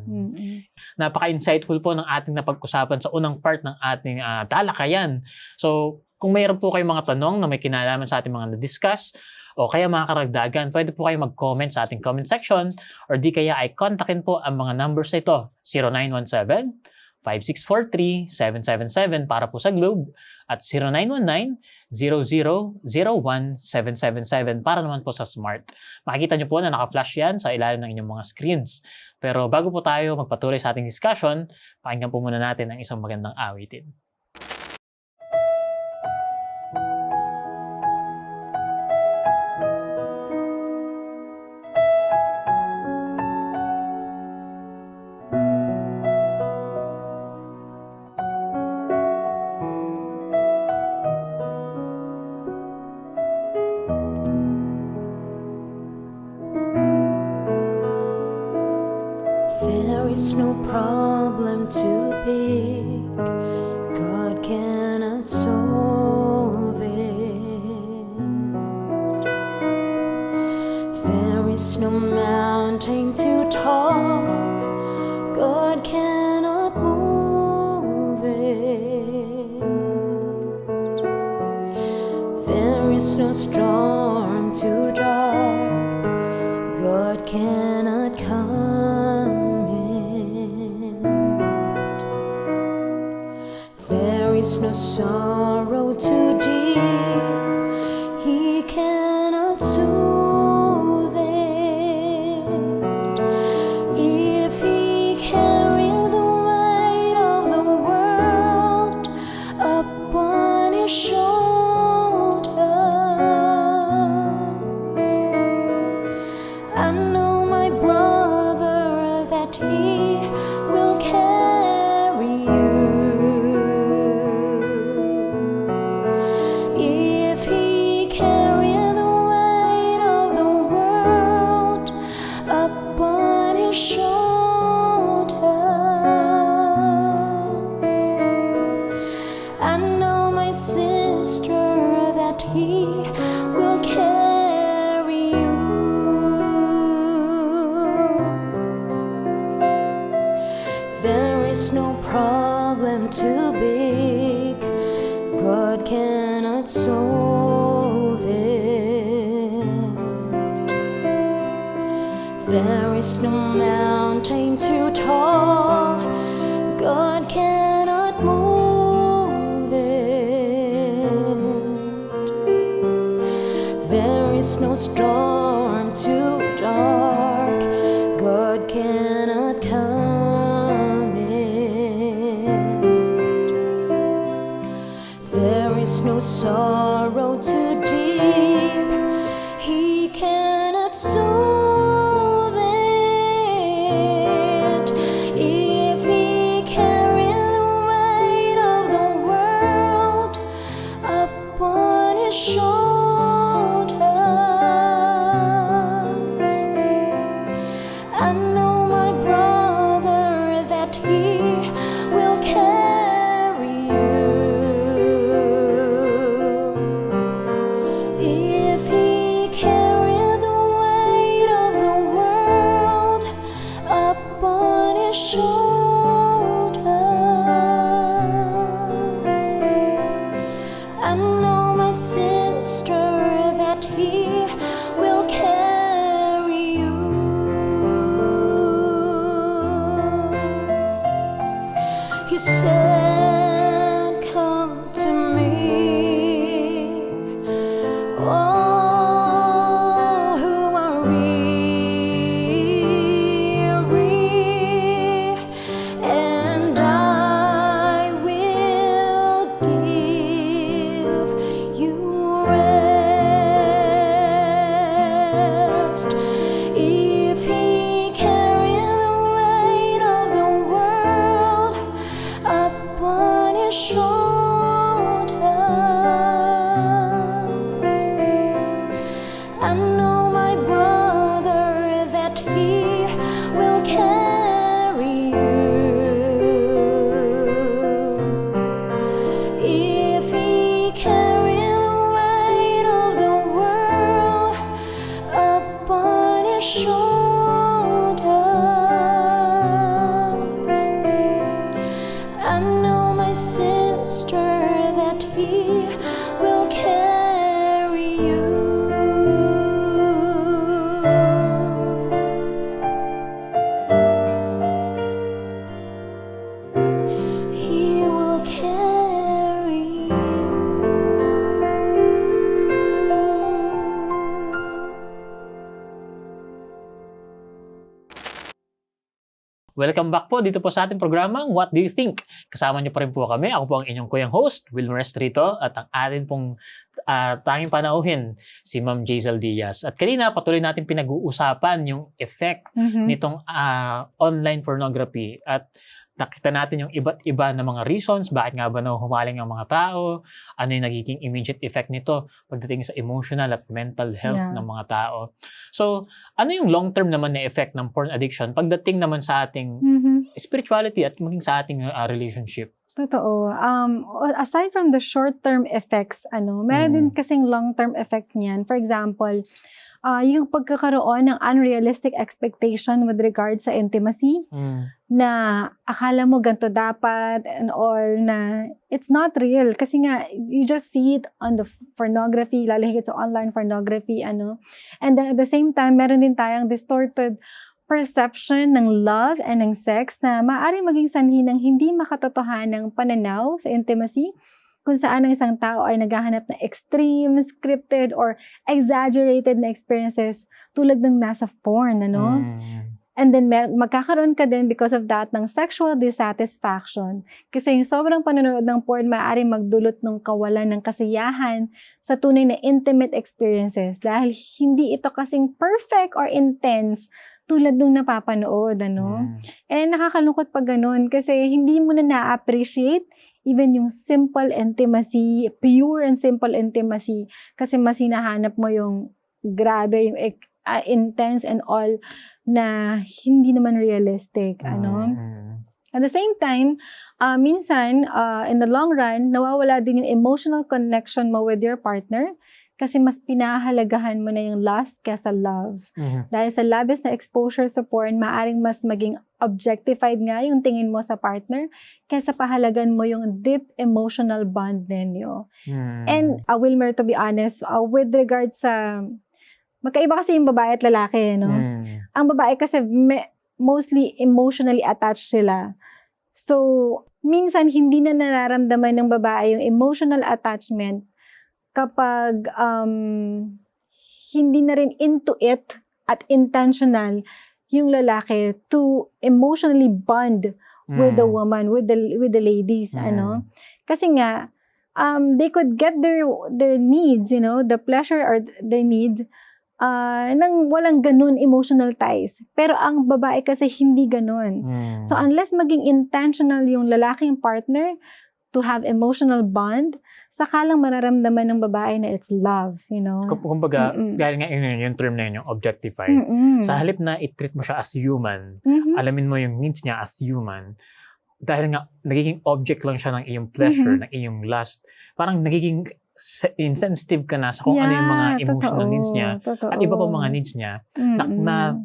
Napaka-insightful po ng ating napag-usapan sa unang part ng ating talakayan. So, kung mayroon po kayong mga tanong na may kinalaman sa ating mga na-discuss, o kaya mga karagdagan, pwede po kayo mag-comment sa ating comment section or di kaya ay kontakin po ang mga numbers na ito, 0917-5643-777 para po sa Globe at 0919-0001-777 para naman po sa Smart. Makikita nyo po na naka-flash yan sa ilalim ng inyong mga screens. Pero bago po tayo magpatuloy sa ating discussion, pakinggan po muna natin ang isang magandang awitin. There is no problem too big, God cannot solve it. There is no mountain too tall, God cannot move it. There is no storm too dark, God cannot calm it. There is no sorrow too deep, He cannot soothe it. If He carried the weight of the world upon His shoulders, I know, my brother, that He will carry you. If He carried the weight of the world upon His shoulders, I know, my sister, that He will carry you. There is no problem too big, God cannot solve it. There is no mountain too tall, God cannot move it. There is no storm too dark, God cannot calm it. There is no sorrow too deep, He cannot soothe it. If He carried the weight of the world upon His shoulders, I know, my brother, that He will carry you. If He carried the weight of the world upon His shoulders, I know, my sister, that He will carry you. He said, come to me, all who are weary, and I will give you rest. If He carried the weight of the world upon His shoulders, I know, my brother, that He will carry you. If He carried the weight of the world upon His shoulders, I know, my sister, that He will carry you. He will carry you. Welcome back po dito po sa ating programang What Do You Think? Kasama niyo pa rin po kami. Ako po ang inyong kuyang host, Wilmer Estrito, at ang atin pong tanging panauhin, si Ma'am Jazel Diaz. At kanina, patuloy natin pinag-uusapan yung effect nitong online pornography. At nakita natin yung iba't iba na mga reasons, bakit nga ba humaling ang mga tao, ano yung nagiging immediate effect nito pagdating sa emotional at mental health Yeah. ng mga tao. So, ano yung long-term naman na effect ng porn addiction pagdating naman sa ating spirituality at maging sa ating relationship? Totoo. Aside from the short-term effects, meron din kasing long-term effect niyan. For example, yung pagkakaroon ng unrealistic expectation with regard sa intimacy, na akala mo ganito dapat and all, na it's not real. Kasi nga, you just see it on the pornography, lalo higit sa online pornography, And then at the same time, meron din tayong distorted perception ng love and ng sex na maaaring maging sanhi ng hindi makatotohanang pananaw sa intimacy, kung saan ang isang tao ay naghahanap ng extreme, scripted, or exaggerated na experiences tulad ng nasa porn, And then magkakaroon ka din because of that ng sexual dissatisfaction. Kasi yung sobrang panonood ng porn maaaring magdulot ng kawalan ng kasiyahan sa tunay na intimate experiences dahil hindi ito kasing perfect or intense tulad nung napapanood, And nakakalungkot pag ganun kasi hindi mo na na-appreciate even yung simple intimacy, pure and simple intimacy, kasi mas hinahanap mo yung grabe, yung intense and all na hindi naman realistic, At the same time, minsan, in the long run, nawawala din yung emotional connection mo with your partner kasi mas pinahalagahan mo na yung lust kaysa love. Dahil sa labis na exposure sa porn, maaring mas maging objectified nga yung tingin mo sa partner kaysa pahalagan mo yung deep emotional bond ninyo. And, Wilmer, to be honest, with regard sa... Magkaiba kasi yung babae at lalaki, Ang babae kasi mostly emotionally attached sila. So, minsan hindi na nararamdaman ng babae yung emotional attachment kapag hindi na rin into it at intentional yung lalaki to emotionally bond with the woman, with the ladies, Kasi nga, they could get their needs, the pleasure or their needs, nang walang ganun emotional ties. Pero ang babae kasi hindi ganun. So unless maging intentional yung lalaking partner to have emotional bond, saka lang mararamdaman ng babae na it's love, Kumbaga, dahil nga yung term na yun, yung objectify, sa halip na i-treat mo siya as human, alamin mo yung needs niya as human, dahil nga nagiging object lang siya ng iyong pleasure, ng iyong lust, parang nagiging insensitive ka na sa kung ano yung mga emotional needs niya at iba pa mga needs niya na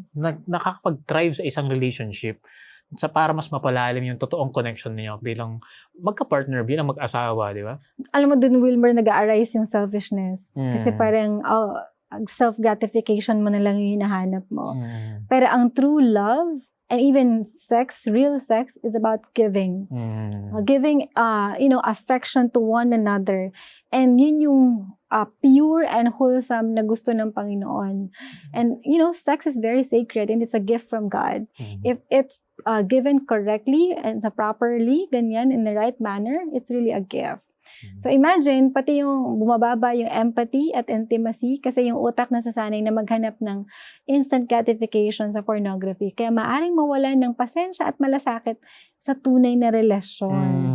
nakakapag-thrive sa isang relationship sa para mas mapalalim yung totoong connection niyo bilang magka-partner, bilang mag-asawa, di ba? Alam mo dun, Wilmer, nag-arise yung selfishness. Kasi parang self-gratification mo na lang yung hinahanap mo. Pero ang true love and even sex, real sex, is about giving. Giving, affection to one another. And yun yung pure and wholesome na gusto ng Panginoon. And, sex is very sacred and it's a gift from God. If it's given correctly and properly, ganyan, in the right manner, it's really a gift. So imagine, pati yung bumababa yung empathy at intimacy kasi yung utak nasasanay na maghanap ng instant gratification sa pornography. Kaya maaring mawalan ng pasensya at malasakit sa tunay na relasyon.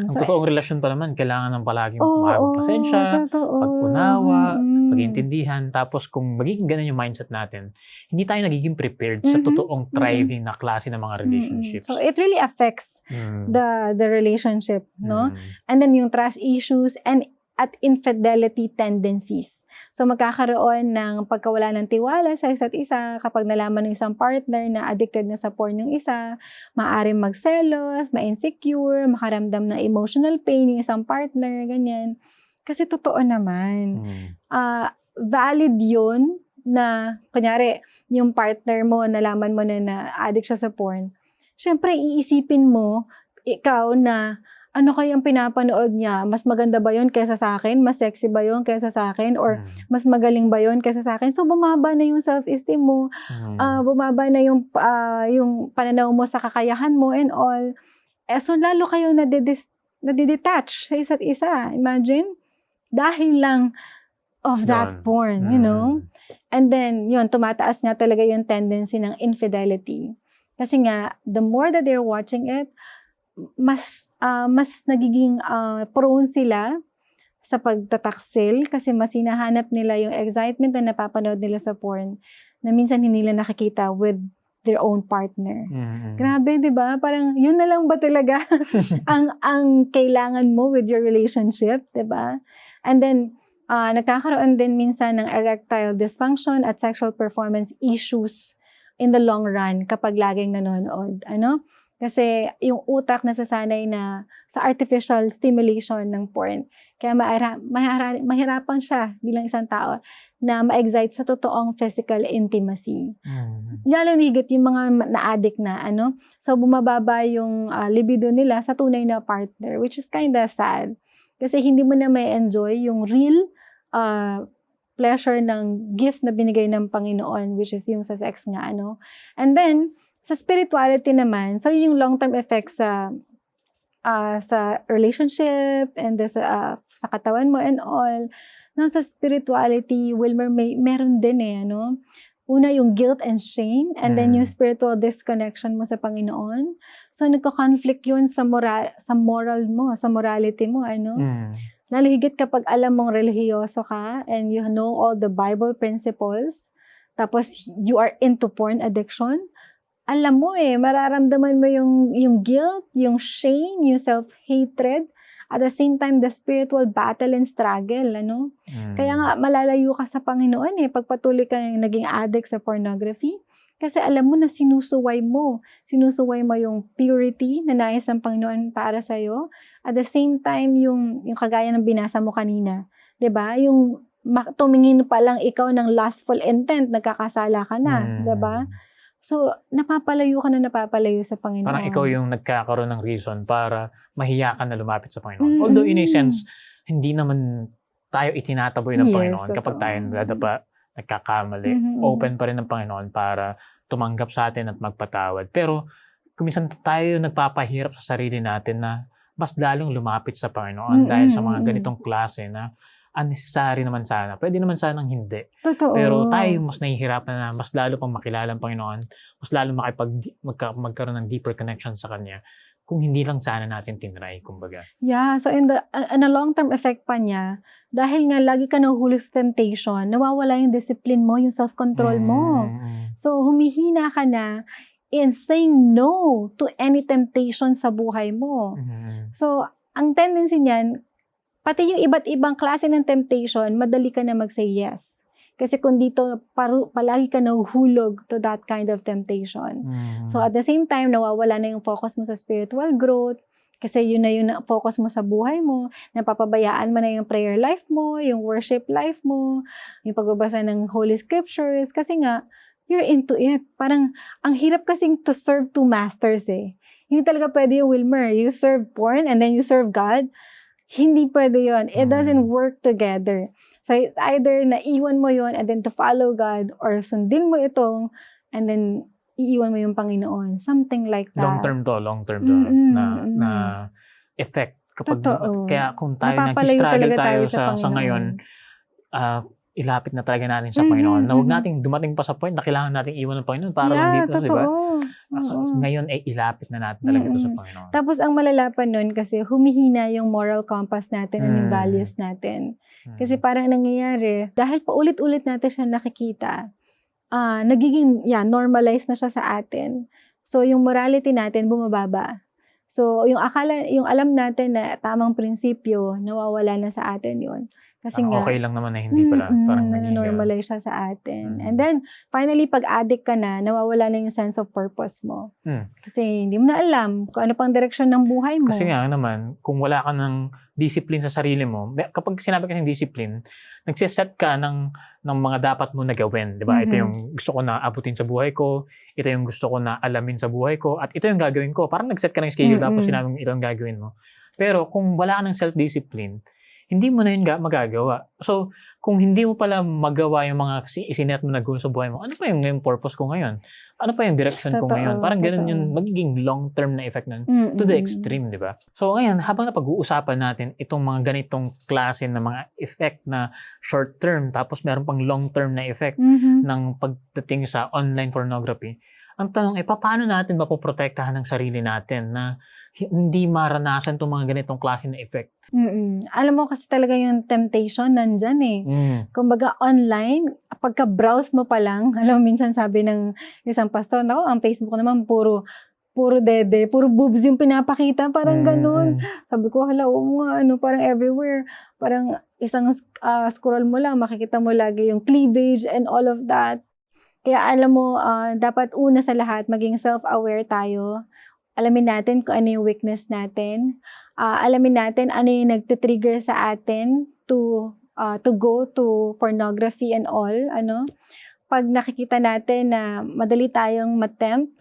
Ang totoong relasyon pa naman, kailangan ng palaging mahabang pasensya, pag-unawa, pag-iintindihan. Tapos kung magiging ganun yung mindset natin, hindi tayo nagiging prepared sa totoong thriving na klase ng mga relationships. So it really affects the relationship, And then yung trust issues and at infidelity tendencies. So magkakaroon ng pagkawala ng tiwala sa isa't isa kapag nalaman ng isang partner na addicted na sa porn yung isa, maaaring magselos, ma-insecure, makaramdam ng emotional pain yung isang partner, ganyan. Kasi totoo naman. Valid yun na, kunyari, yung partner mo, nalaman mo na addict siya sa porn. Siyempre, iisipin mo, ikaw na, ano kayang pinapanood niya? Mas maganda ba yun kaysa sa akin? Mas sexy ba yun kaysa sa akin? Or mas magaling ba yun kaysa sa akin? So, bumaba na yung self-esteem mo. Bumaba na yung pananaw mo sa kakayahan mo and all. So, lalo kayong nadidetach sa isa't isa. Imagine? Dahil lang of that porn, And then, yun, tumataas nga talaga yung tendency ng infidelity. Kasi nga, the more that they're watching it, mas nagiging prone sila sa pagtataksil kasi mas hinahanap nila yung excitement na napapanood nila sa porn na minsan hindi nila nakikita with their own partner. Grabe, 'di ba? Parang yun na lang ba talaga ang kailangan mo with your relationship, 'di ba? And then nagkakaroon din minsan ng erectile dysfunction at sexual performance issues in the long run kapag laging nanonood, ano? Kasi yung utak nasasanay na sa artificial stimulation ng porn. Kaya mahirapan siya bilang isang tao na ma-excite sa totoong physical intimacy. Lalo higit yung mga na-addict na, ano? So, bumababa yung libido nila sa tunay na partner, which is kinda sad. Kasi hindi mo na may enjoy yung real pleasure ng gift na binigay ng Panginoon, which is yung sa sex nga, ano? And then, sa spirituality naman, so yung long-term effects sa relationship and sa katawan mo and all. No, sa spirituality, Wilmer, meron din ano? Una yung guilt and shame and then yung spiritual disconnection mo sa Panginoon. So nagko-conflict yun sa moral mo, sa morality mo, ano? Lalo higit kapag alam mong relihiyoso ka and you know all the Bible principles, tapos you are into porn addiction, alam mo mararamdaman mo yung guilt, yung shame, yung self-hatred, at the same time, the spiritual battle and struggle, ano? Kaya nga, malalayo ka sa Panginoon pag patuloy ka naging addict sa pornography. Kasi alam mo na sinusuway mo yung purity na nais ng Panginoon para sa'yo. At the same time, yung kagaya ng binasa mo kanina, 'di ba? Yung tumingin pa lang ikaw ng lustful intent, nagkakasala ka na, 'di ba? So, napapalayo sa Panginoon. Parang ikaw yung nagkakaroon ng reason para mahiya ka na lumapit sa Panginoon. Although in a sense, hindi naman tayo itinataboy ng Panginoon kapag tayo nadadapa, nagkakamali. Open pa rin ng Panginoon para tumanggap sa atin at magpatawad. Pero kung minsan tayo nagpapahirap sa sarili natin na mas lalong lumapit sa Panginoon dahil sa mga ganitong klase na unnecessary naman sana. Pwede naman sanang hindi. Totoo. Pero tayo mas nahihirapan na mas lalo pang makilala ang Panginoon, mas lalo magkaroon ng deeper connection sa Kanya kung hindi lang sana natin tinry, kumbaga. Yeah, so in a long-term effect pa niya, dahil nga lagi ka nahuhulog sa temptation, nawawala yung discipline mo, yung self-control mo. So humihina ka na in saying no to any temptation sa buhay mo. So ang tendency niyan, pati yung iba't ibang klase ng temptation, madali ka na mag-say yes. Kasi kung dito, palagi ka nahuhulog to that kind of temptation. So at the same time, nawawala na yung focus mo sa spiritual growth, kasi yun na yung focus mo sa buhay mo, napapabayaan mo na yung prayer life mo, yung worship life mo, yung pagbabasa ng Holy Scriptures, kasi nga, you're into it. Parang, ang hirap kasing to serve two masters Hindi talaga pwede yung Wilmer. You serve porn and then you serve God. Hindi pwede yun. It doesn't work together. So, either naiwan mo yun and then to follow God or sundin mo itong and then iiwan mo yung Panginoon. Something like that. Long-term to na effect. Kaya kung tayo nag-struggle tayo sa ngayon, ilapit na talaga natin sa Panginoon. Na huwag nating dumating pa sa point na kailangan nating iwan ng Panginoon para lang dito, di ba? So, ngayon ay ilapit na natin talaga ito sa Panginoon. Tapos ang malalapan nun kasi humihina yung moral compass natin and yung values natin. Kasi parang nangyayari, dahil paulit-ulit natin siya nakikita, nagiging normalized na siya sa atin. So yung morality natin bumababa. So yung alam natin na tamang prinsipyo, nawawala na sa atin yun. Kasi nga, okay lang naman na hindi pala. Parang normalize siya sa atin. And then, finally, pag addict ka na, nawawala na yung sense of purpose mo. Kasi hindi mo na alam kung ano pang direksyon ng buhay mo. Kasi nga naman, kung wala ka ng discipline sa sarili mo, kapag sinabi ka ng discipline, nagsiset ka ng mga dapat mo na gawin. Diba? Ito yung gusto ko na abutin sa buhay ko, ito yung gusto ko na alamin sa buhay ko, at ito yung gagawin ko. Parang nagset ka ng schedule tapos sinabi mo ito yung gagawin mo. Pero kung wala ka ng self-discipline, hindi mo na yun magagawa. So, kung hindi mo pala magawa yung mga isinet mo na goal sa buhay mo, ano pa yung purpose ko ngayon? Ano pa yung direction ko ngayon? Parang ganun yung magiging long-term na effect nun to the extreme, di ba? So, ngayon, habang napag-uusapan natin itong mga ganitong klase na mga effect na short-term, tapos meron pang long-term na effect ng pagdating sa online pornography, Ang tanong paano natin mapoprotektahan ang sarili natin na hindi maranasan 'tong mga ganitong klase ng effect? Alam mo kasi talaga yung temptation nandiyan eh. Kumbaga online, pagka-browse mo pa lang, alam mo minsan sabi ng isang pastor, "Naku, ang Facebook naman puro dede, puro boobs yung pinapakita," parang gano'n. Sabi ko, hala, oo nga, parang everywhere. Parang isang scroll mo lang, makikita mo lagi yung cleavage and all of that. Kaya alam mo, dapat una sa lahat, maging self-aware tayo. Alamin natin kung ano yung weakness natin. Alamin natin ano yung nagtitrigger sa atin to go to pornography and all. Pag nakikita natin na madali tayong matempt,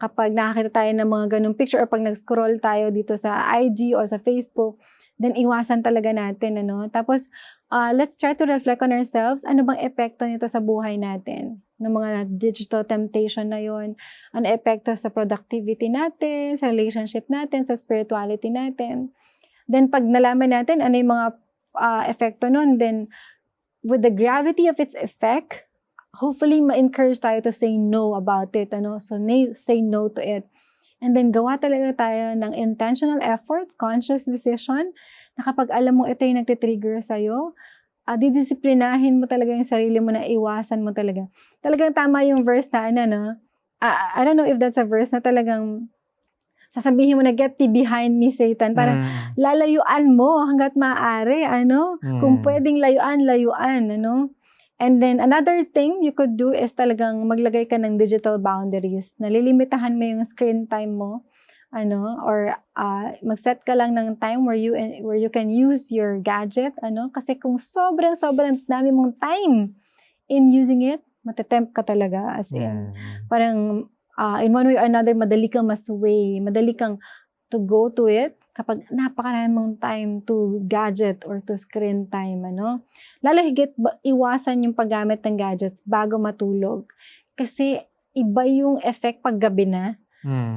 kapag nakakita tayo ng mga ganung picture or pag nag-scroll tayo dito sa IG or sa Facebook, then iwasan talaga natin. Tapos, let's try to reflect on ourselves. Ano bang epekto nito sa buhay natin? Ng mga digital temptation na yon, ano epekto sa productivity natin, sa relationship natin, sa spirituality natin. Then pag nalaman natin ano yung mga epekto nun, then with the gravity of its effect, hopefully ma-encourage tayo to say no about it. So say no to it. And then gawa talaga tayo ng intentional effort, conscious decision, na kapag alam mo ito yung nagtitrigger sa'yo, didisiplinahin mo talaga yung sarili mo na iwasan mo talaga. Talagang tama yung verse na I don't know if that's a verse na talagang sasabihin mo na, "Get thee behind me, Satan." Parang lalayuan mo hanggat maaari, kung pwedeng layuan, And then another thing you could do is talagang maglagay ka ng digital boundaries. Nalilimitahan mo yung screen time mo, or mag-set ka lang ng time where you can use your gadget, kasi kung sobrang dami mong time in using it, matetempt ka talaga, as in. Parang in one way or another, madali kang masway, madali kang to go to it kapag napakarami mong time to gadget or to screen time, Lalo higit iwasan yung paggamit ng gadgets bago matulog. Kasi iba yung effect pag gabi na.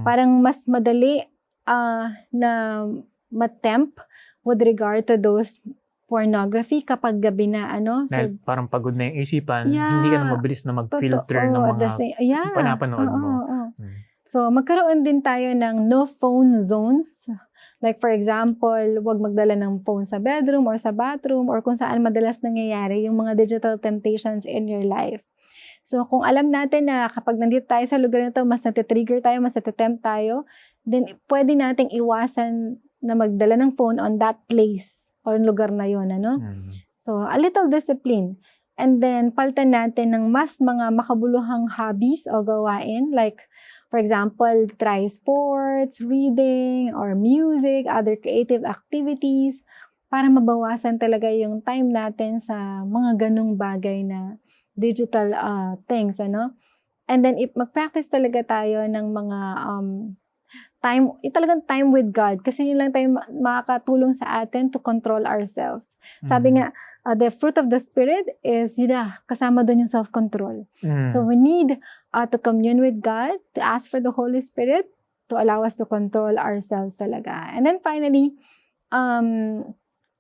Parang mas madali na matempt with regard to those pornography kapag gabi na, Dahil parang pagod na yung isipan, hindi ka na mabilis na mag-filter ng mga panapanood mo. So, magkaroon din tayo ng no phone zones. Like for example, huwag magdala ng phone sa bedroom or sa bathroom or kung saan madalas nangyayari yung mga digital temptations in your life. So, kung alam natin na kapag nandito tayo sa lugar na ito, mas natitrigger tayo, mas natitempt tayo, then pwede nating iwasan na magdala ng phone on that place or lugar na yun, So, a little discipline. And then, palitan natin ng mas mga makabuluhang hobbies o gawain. Like, for example, try sports, reading, or music, other creative activities, para mabawasan talaga yung time natin sa mga ganung bagay na digital things, And then, if mag-practice talaga tayo ng mga talagang time with God. Kasi yun lang tayo makakatulong sa atin to control ourselves. Sabi nga, the fruit of the Spirit is, kasama doon yung self-control. So, we need to commune with God, to ask for the Holy Spirit, to allow us to control ourselves talaga. And then finally,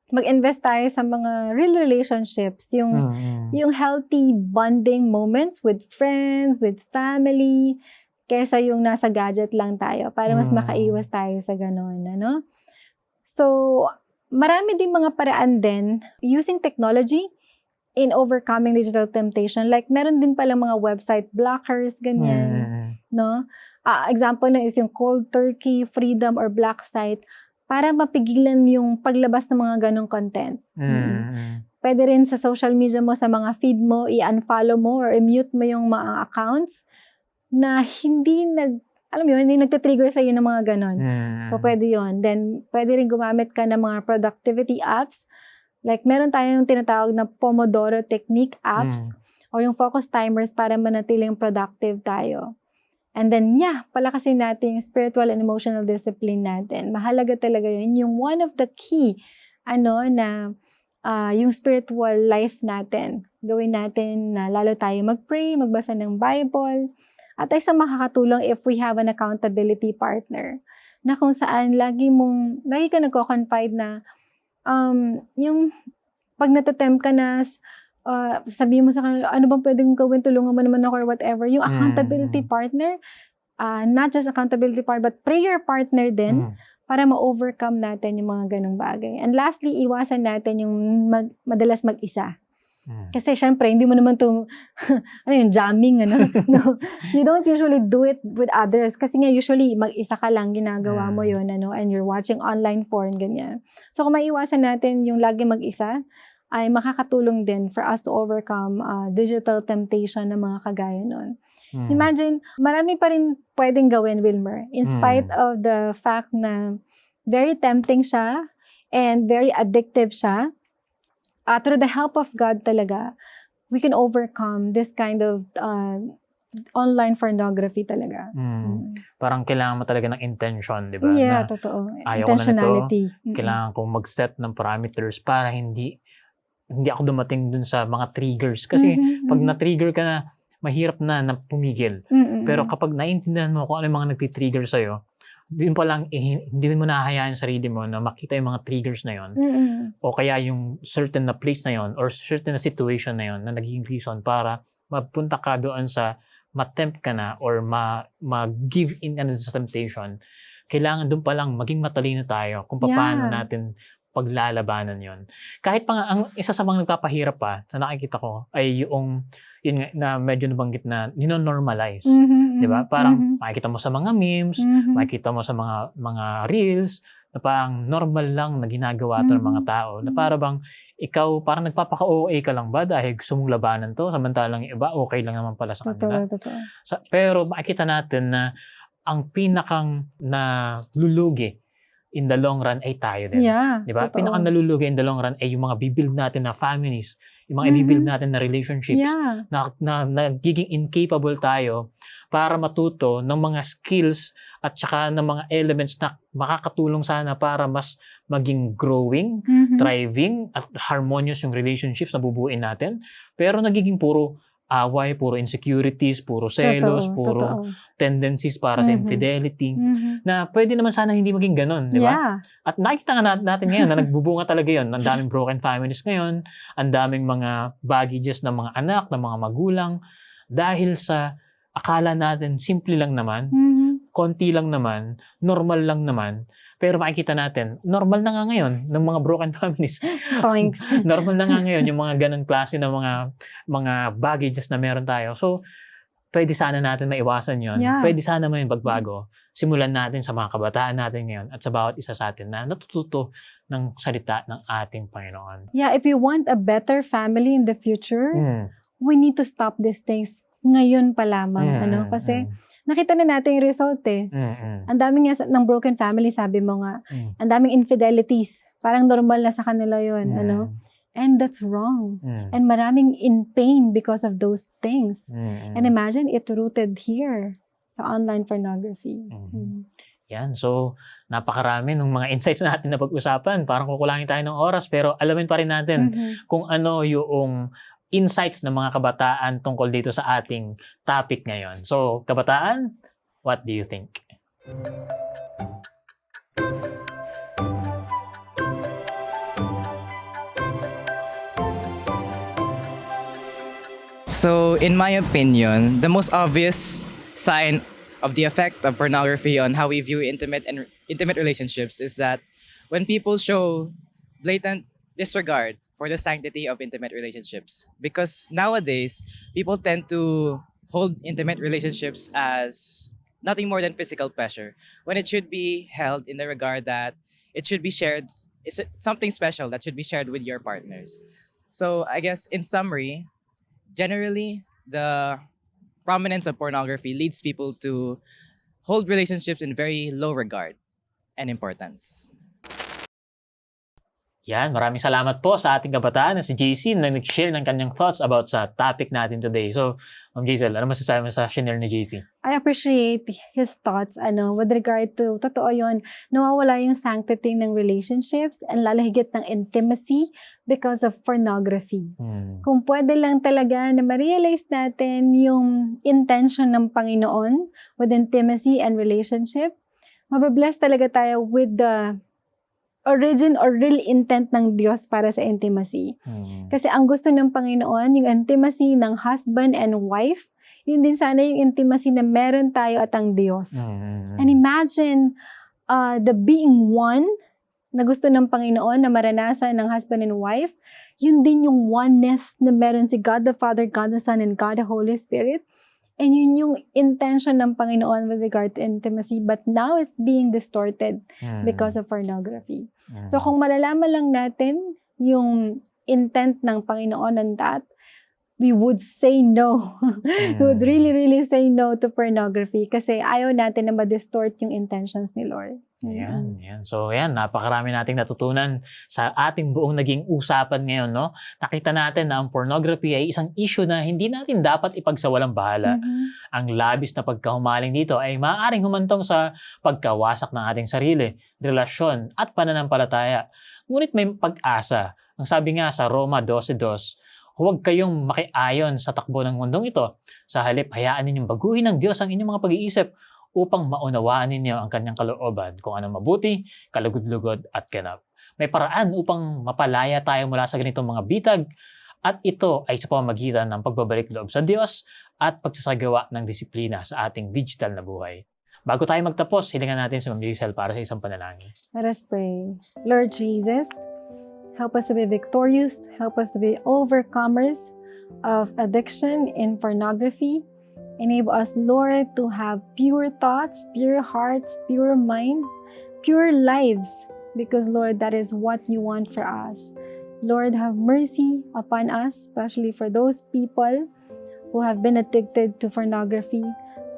mag-invest tayo sa mga real relationships, yung healthy bonding moments with friends, with family, kesa yung nasa gadget lang tayo para mas makaiwas tayo sa ganun, So, marami din mga paraan din using technology in overcoming digital temptation. Like, meron din palang mga website blockers, ganyan, example na is yung cold turkey, freedom, or black site para mapigilan yung paglabas ng mga ganong content. Pwede rin sa social media mo, sa mga feed mo, i-unfollow mo or i-mute mo yung mga accounts na hindi nagtitrigger sa iyo ng mga ganon. So, pwede yon. Then, pwede rin gumamit ka ng mga productivity apps. Like, meron tayong tinatawag na Pomodoro Technique apps o yung focus timers para manatiling productive tayo. And then, palakasin natin yung spiritual and emotional discipline natin. Mahalaga talaga yun. Yung one of the key, yung spiritual life natin. Gawin natin na lalo tayo mag-pray, magbasa ng Bible. At isang makakatulong if we have an accountability partner. Na kung saan lagi ka nagko-confide na, yung pag natatempt ka na sabihin mo sa kanila, ano bang pwedeng gawin, tulungan mo naman ako or whatever. Yung accountability partner, not just accountability partner, but prayer partner din, para ma-overcome natin yung mga ganong bagay. And lastly, iwasan natin yung madalas mag-isa. Kasi syempre, hindi mo naman to, jamming, No. You don't usually do it with others. Kasi nga, usually, mag-isa ka lang, ginagawa mo yun, and you're watching online porn, ganyan. So, kung maiwasan natin yung lagi mag-isa, ay makakatulong din for us to overcome digital temptation na mga kagaya nun. Imagine, marami pa rin pwedeng gawin, Wilmer, in spite of the fact na very tempting siya and very addictive siya. Through the help of God talaga, we can overcome this kind of online pornography talaga. Parang kailangan mo talaga ng intention, di ba? Yeah, na, totoo. ayaw ko na nito, Intentionality. kailangan kong mag-set ng parameters para hindi ako dumating dun sa mga triggers. Kasi pag na-trigger ka na, mahirap na pumigil. Pero kapag naiintindihan mo kung ano yung mga nagtitrigger sa'yo, din pa lang, hindi mo nahahayaan yung sarili mo na makita yung mga triggers na yon, o kaya yung certain na place na yon or certain na situation na yon na naging reason para mapunta ka doon sa ma-tempt ka na or ma-give in sa temptation. Kailangan doon pa lang maging matalino tayo kung paano natin paglalabanan yon. Kahit pa nga, ang isa sa mga nagpapahirap pa sa nakikita ko ay yung yun nga, na medyo nabanggit na nino-normalize. Di ba? Parang makikita mo sa mga memes, makikita mo sa mga reels, na parang normal lang na ginagawa ito ng mga tao. Na para bang ikaw, parang nagpapaka-OA ka lang ba dahil gusto mong labanan to, samantalang yung iba, okay lang naman pala sa kanila. Totoo. Pero makikita natin na ang pinakang nalulugi in the long run ay tayo din. Yeah, di ba? totoo. Pinakang nalulugi in the long run ay yung mga bibuild natin na families, yung mga i-build natin na relationships, na nagiging incapable tayo para matuto ng mga skills at saka ng mga elements na makakatulong sana para mas maging growing, thriving, at harmonious yung relationships na bubuin natin. Pero nagiging puro away, puro insecurities, puro selos, puro tendencies para sa infidelity, na pwede naman sana hindi maging ganun, di ba? Yeah. At nakikita nga natin ngayon na nagbubunga talaga yun. Ang daming broken families ngayon, ang daming mga baggages ng mga anak, ng mga magulang, dahil sa akala natin simple lang naman, konti lang naman, normal lang naman, pero makikita natin, normal na nga ngayon ng mga broken families. Thanks. Normal na nga ngayon yung mga ganun klase ng mga baggages na meron tayo. So, pwede sana natin maiwasan yun. Yeah. Pwede sana may pagbago. Simulan natin sa mga kabataan natin ngayon at sa bawat isa sa atin na natututo ng salita ng ating Panginoon. Yeah, if you want a better family in the future, we need to stop these things ngayon pa lamang. Kasi nakita na natin yung result eh. Ang daming nga ng broken family, sabi mo nga. Ang daming infidelities. Parang normal na sa kanila yun. And that's wrong. And maraming in pain because of those things. And imagine it rooted here sa online pornography. Yan. So, napakarami ng mga insights natin na pag-usapan. Parang kukulangin tayo ng oras, pero alamin pa rin natin kung ano yung insights ng mga kabataan tungkol dito sa ating topic ngayon. So, kabataan, what do you think? So, in my opinion, the most obvious sign of the effect of pornography on how we view intimate relationships is that when people show blatant disregard for the sanctity of intimate relationships. Because nowadays, people tend to hold intimate relationships as nothing more than physical pleasure, when it should be held in the regard that it should be shared, it's something special that should be shared with your partners. So I guess in summary, generally, the prominence of pornography leads people to hold relationships in very low regard and importance. Yan, maraming salamat po sa ating kabataan na si JC na nag-share ng kanyang thoughts about sa topic natin today. So, Ma'am Jaisel, ano masasabi mo sa shinare ni JC? I appreciate his thoughts with regard to, totoo yun, nawawala yung sanctity ng relationships and lalo higit ng intimacy because of pornography. Kung pwede lang talaga na ma-realize natin yung intention ng Panginoon with intimacy and relationship, mababless talaga tayo with the origin or real intent ng Diyos para sa intimacy. Kasi ang gusto ng Panginoon, yung intimacy ng husband and wife, yun din sana yung intimacy na meron tayo at ang Diyos. And imagine the being one na gusto ng Panginoon na maranasan ng husband and wife, yun din yung oneness na meron si God the Father, God the Son, and God the Holy Spirit. And yun yung intention ng Panginoon with regard to intimacy, but now it's being distorted because of pornography. So kung malalaman lang natin yung intent ng Panginoon on that, we would say no. We would really, really say no to pornography kasi ayaw natin na ma-distort yung intentions ni Lord. Yan. So, napakarami nating natutunan sa ating buong naging usapan ngayon, no? Nakita natin na ang pornography ay isang issue na hindi natin dapat ipagsawalang bahala. Ang labis na pagkahumaling dito ay maaaring humantong sa pagkawasak ng ating sarili, relasyon, at pananampalataya. Ngunit may pag-asa. Ang sabi nga sa Roma 12:2, huwag kayong makiayon sa takbo ng mundong ito. Sa halip, hayaan ninyong baguhin ng Diyos ang inyong mga pag-iisip upang maunawaan ninyo ang kanyang kalooban kung anong mabuti, kalugod-lugod at ganap. May paraan upang mapalaya tayo mula sa ganitong mga bitag at ito ay sa pamamagitan ng pagbabalik loob sa Diyos at pagsasagawa ng disiplina sa ating digital na buhay. Bago tayo magtapos, hilingan natin si Ma'am Giselle para sa isang panalangin. Let us pray. Lord Jesus, help us to be victorious. Help us to be overcomers of addiction and pornography. Enable us, Lord, to have pure thoughts, pure hearts, pure minds, pure lives. Because, Lord, that is what you want for us. Lord, have mercy upon us, especially for those people who have been addicted to pornography.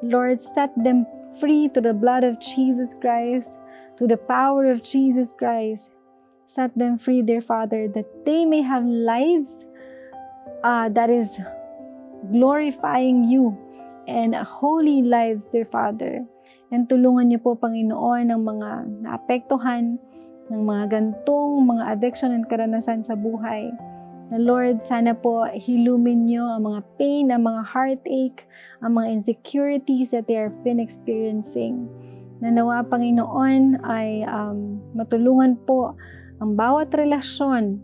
Lord, set them free to the blood of Jesus Christ, to the power of Jesus Christ. Set them free, dear Father, that they may have lives that is glorifying you and holy lives, dear Father. And tulungan niyo po, Panginoon, ng mga naapektuhan ng mga gantong mga addiction and karanasan sa buhay. Na Lord, sana po hilumin niyo ang mga pain, ang mga heartache, ang mga insecurities that they have been experiencing. Na nawa, Panginoon, ay matulungan po ang bawat relasyon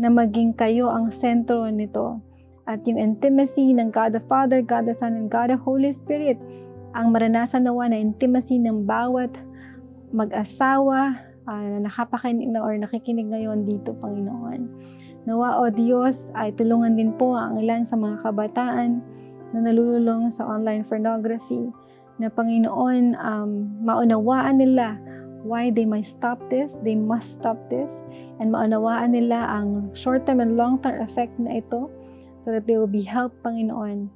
na maging kayo ang sentro nito. At yung intimacy ng God the Father, God the Son, and God the Holy Spirit, ang maranasan nawa na intimacy ng bawat mag-asawa na nakapakinig or nakikinig ngayon dito, Panginoon. Nawa, O Diyos, ay tulungan din po ang ilan sa mga kabataan na nalululong sa online pornography, na Panginoon, maunawaan nila why they must stop this, and maunawaan nila ang short-term and long-term effect na ito, so that they will be helped, Panginoon,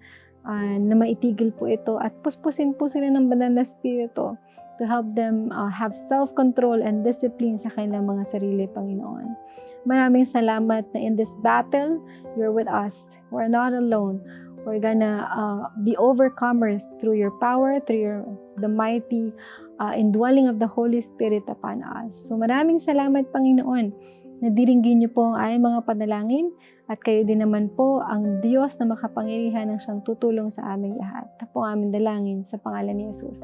na maitigil po ito at puspusin po sila ng banal na spirito to help them have self-control and discipline sa kanilang mga sarili, Panginoon. Maraming salamat na in this battle, you're with us. We're not alone. We're gonna be overcomers through your power, through the mighty indwelling of the Holy Spirit upon us. So maraming salamat, Panginoon, na diringgin niyo po ang aming mga panalangin at kayo din naman po ang Diyos na makapangyarihan ng siyang tutulong sa aming lahat. Ito po ang aming dalangin sa pangalan ni Jesus.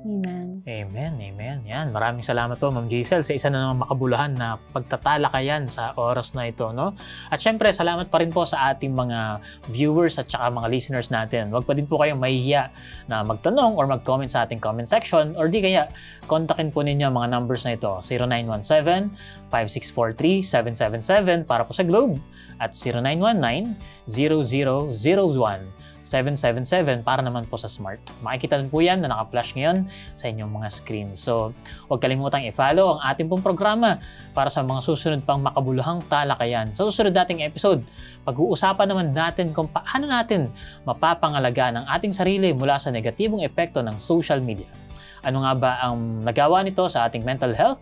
Amen. Amen. Yan. Maraming salamat po, Ma'am Giselle, sa isa na naman makabuluhan na pagtatalakayan sa oras na ito, no? At syempre, salamat pa rin po sa ating mga viewers at saka mga listeners natin. Huwag pa din po kayong mahihiya na magtanong or mag-comment sa ating comment section, or di kaya kontakin po ninyo ang mga numbers na ito, 0917-5643-777 para po sa Globe at 0919-0001-777 para naman po sa Smart. Makikita din po yan na naka-flash ngayon sa inyong mga screen. So, huwag kalimutang i-follow ang ating pong programa para sa mga susunod pang makabuluhang talakayan. Sa susunod nating episode, pag-uusapan naman natin kung paano natin mapapangalagaan ang ating sarili mula sa negatibong epekto ng social media. Ano nga ba ang nagawa nito sa ating mental health,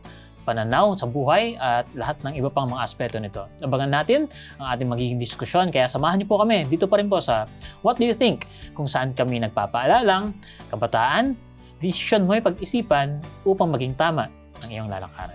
pananaw sa buhay at lahat ng iba pang mga aspeto nito. Abangan natin ang ating magiging diskusyon, kaya samahan niyo po kami dito pa rin po sa What Do You Think? Kung saan kami nagpapaalalang, kabataan, desisyon mo'y pag-isipan upang maging tama ang iyong lalakaran.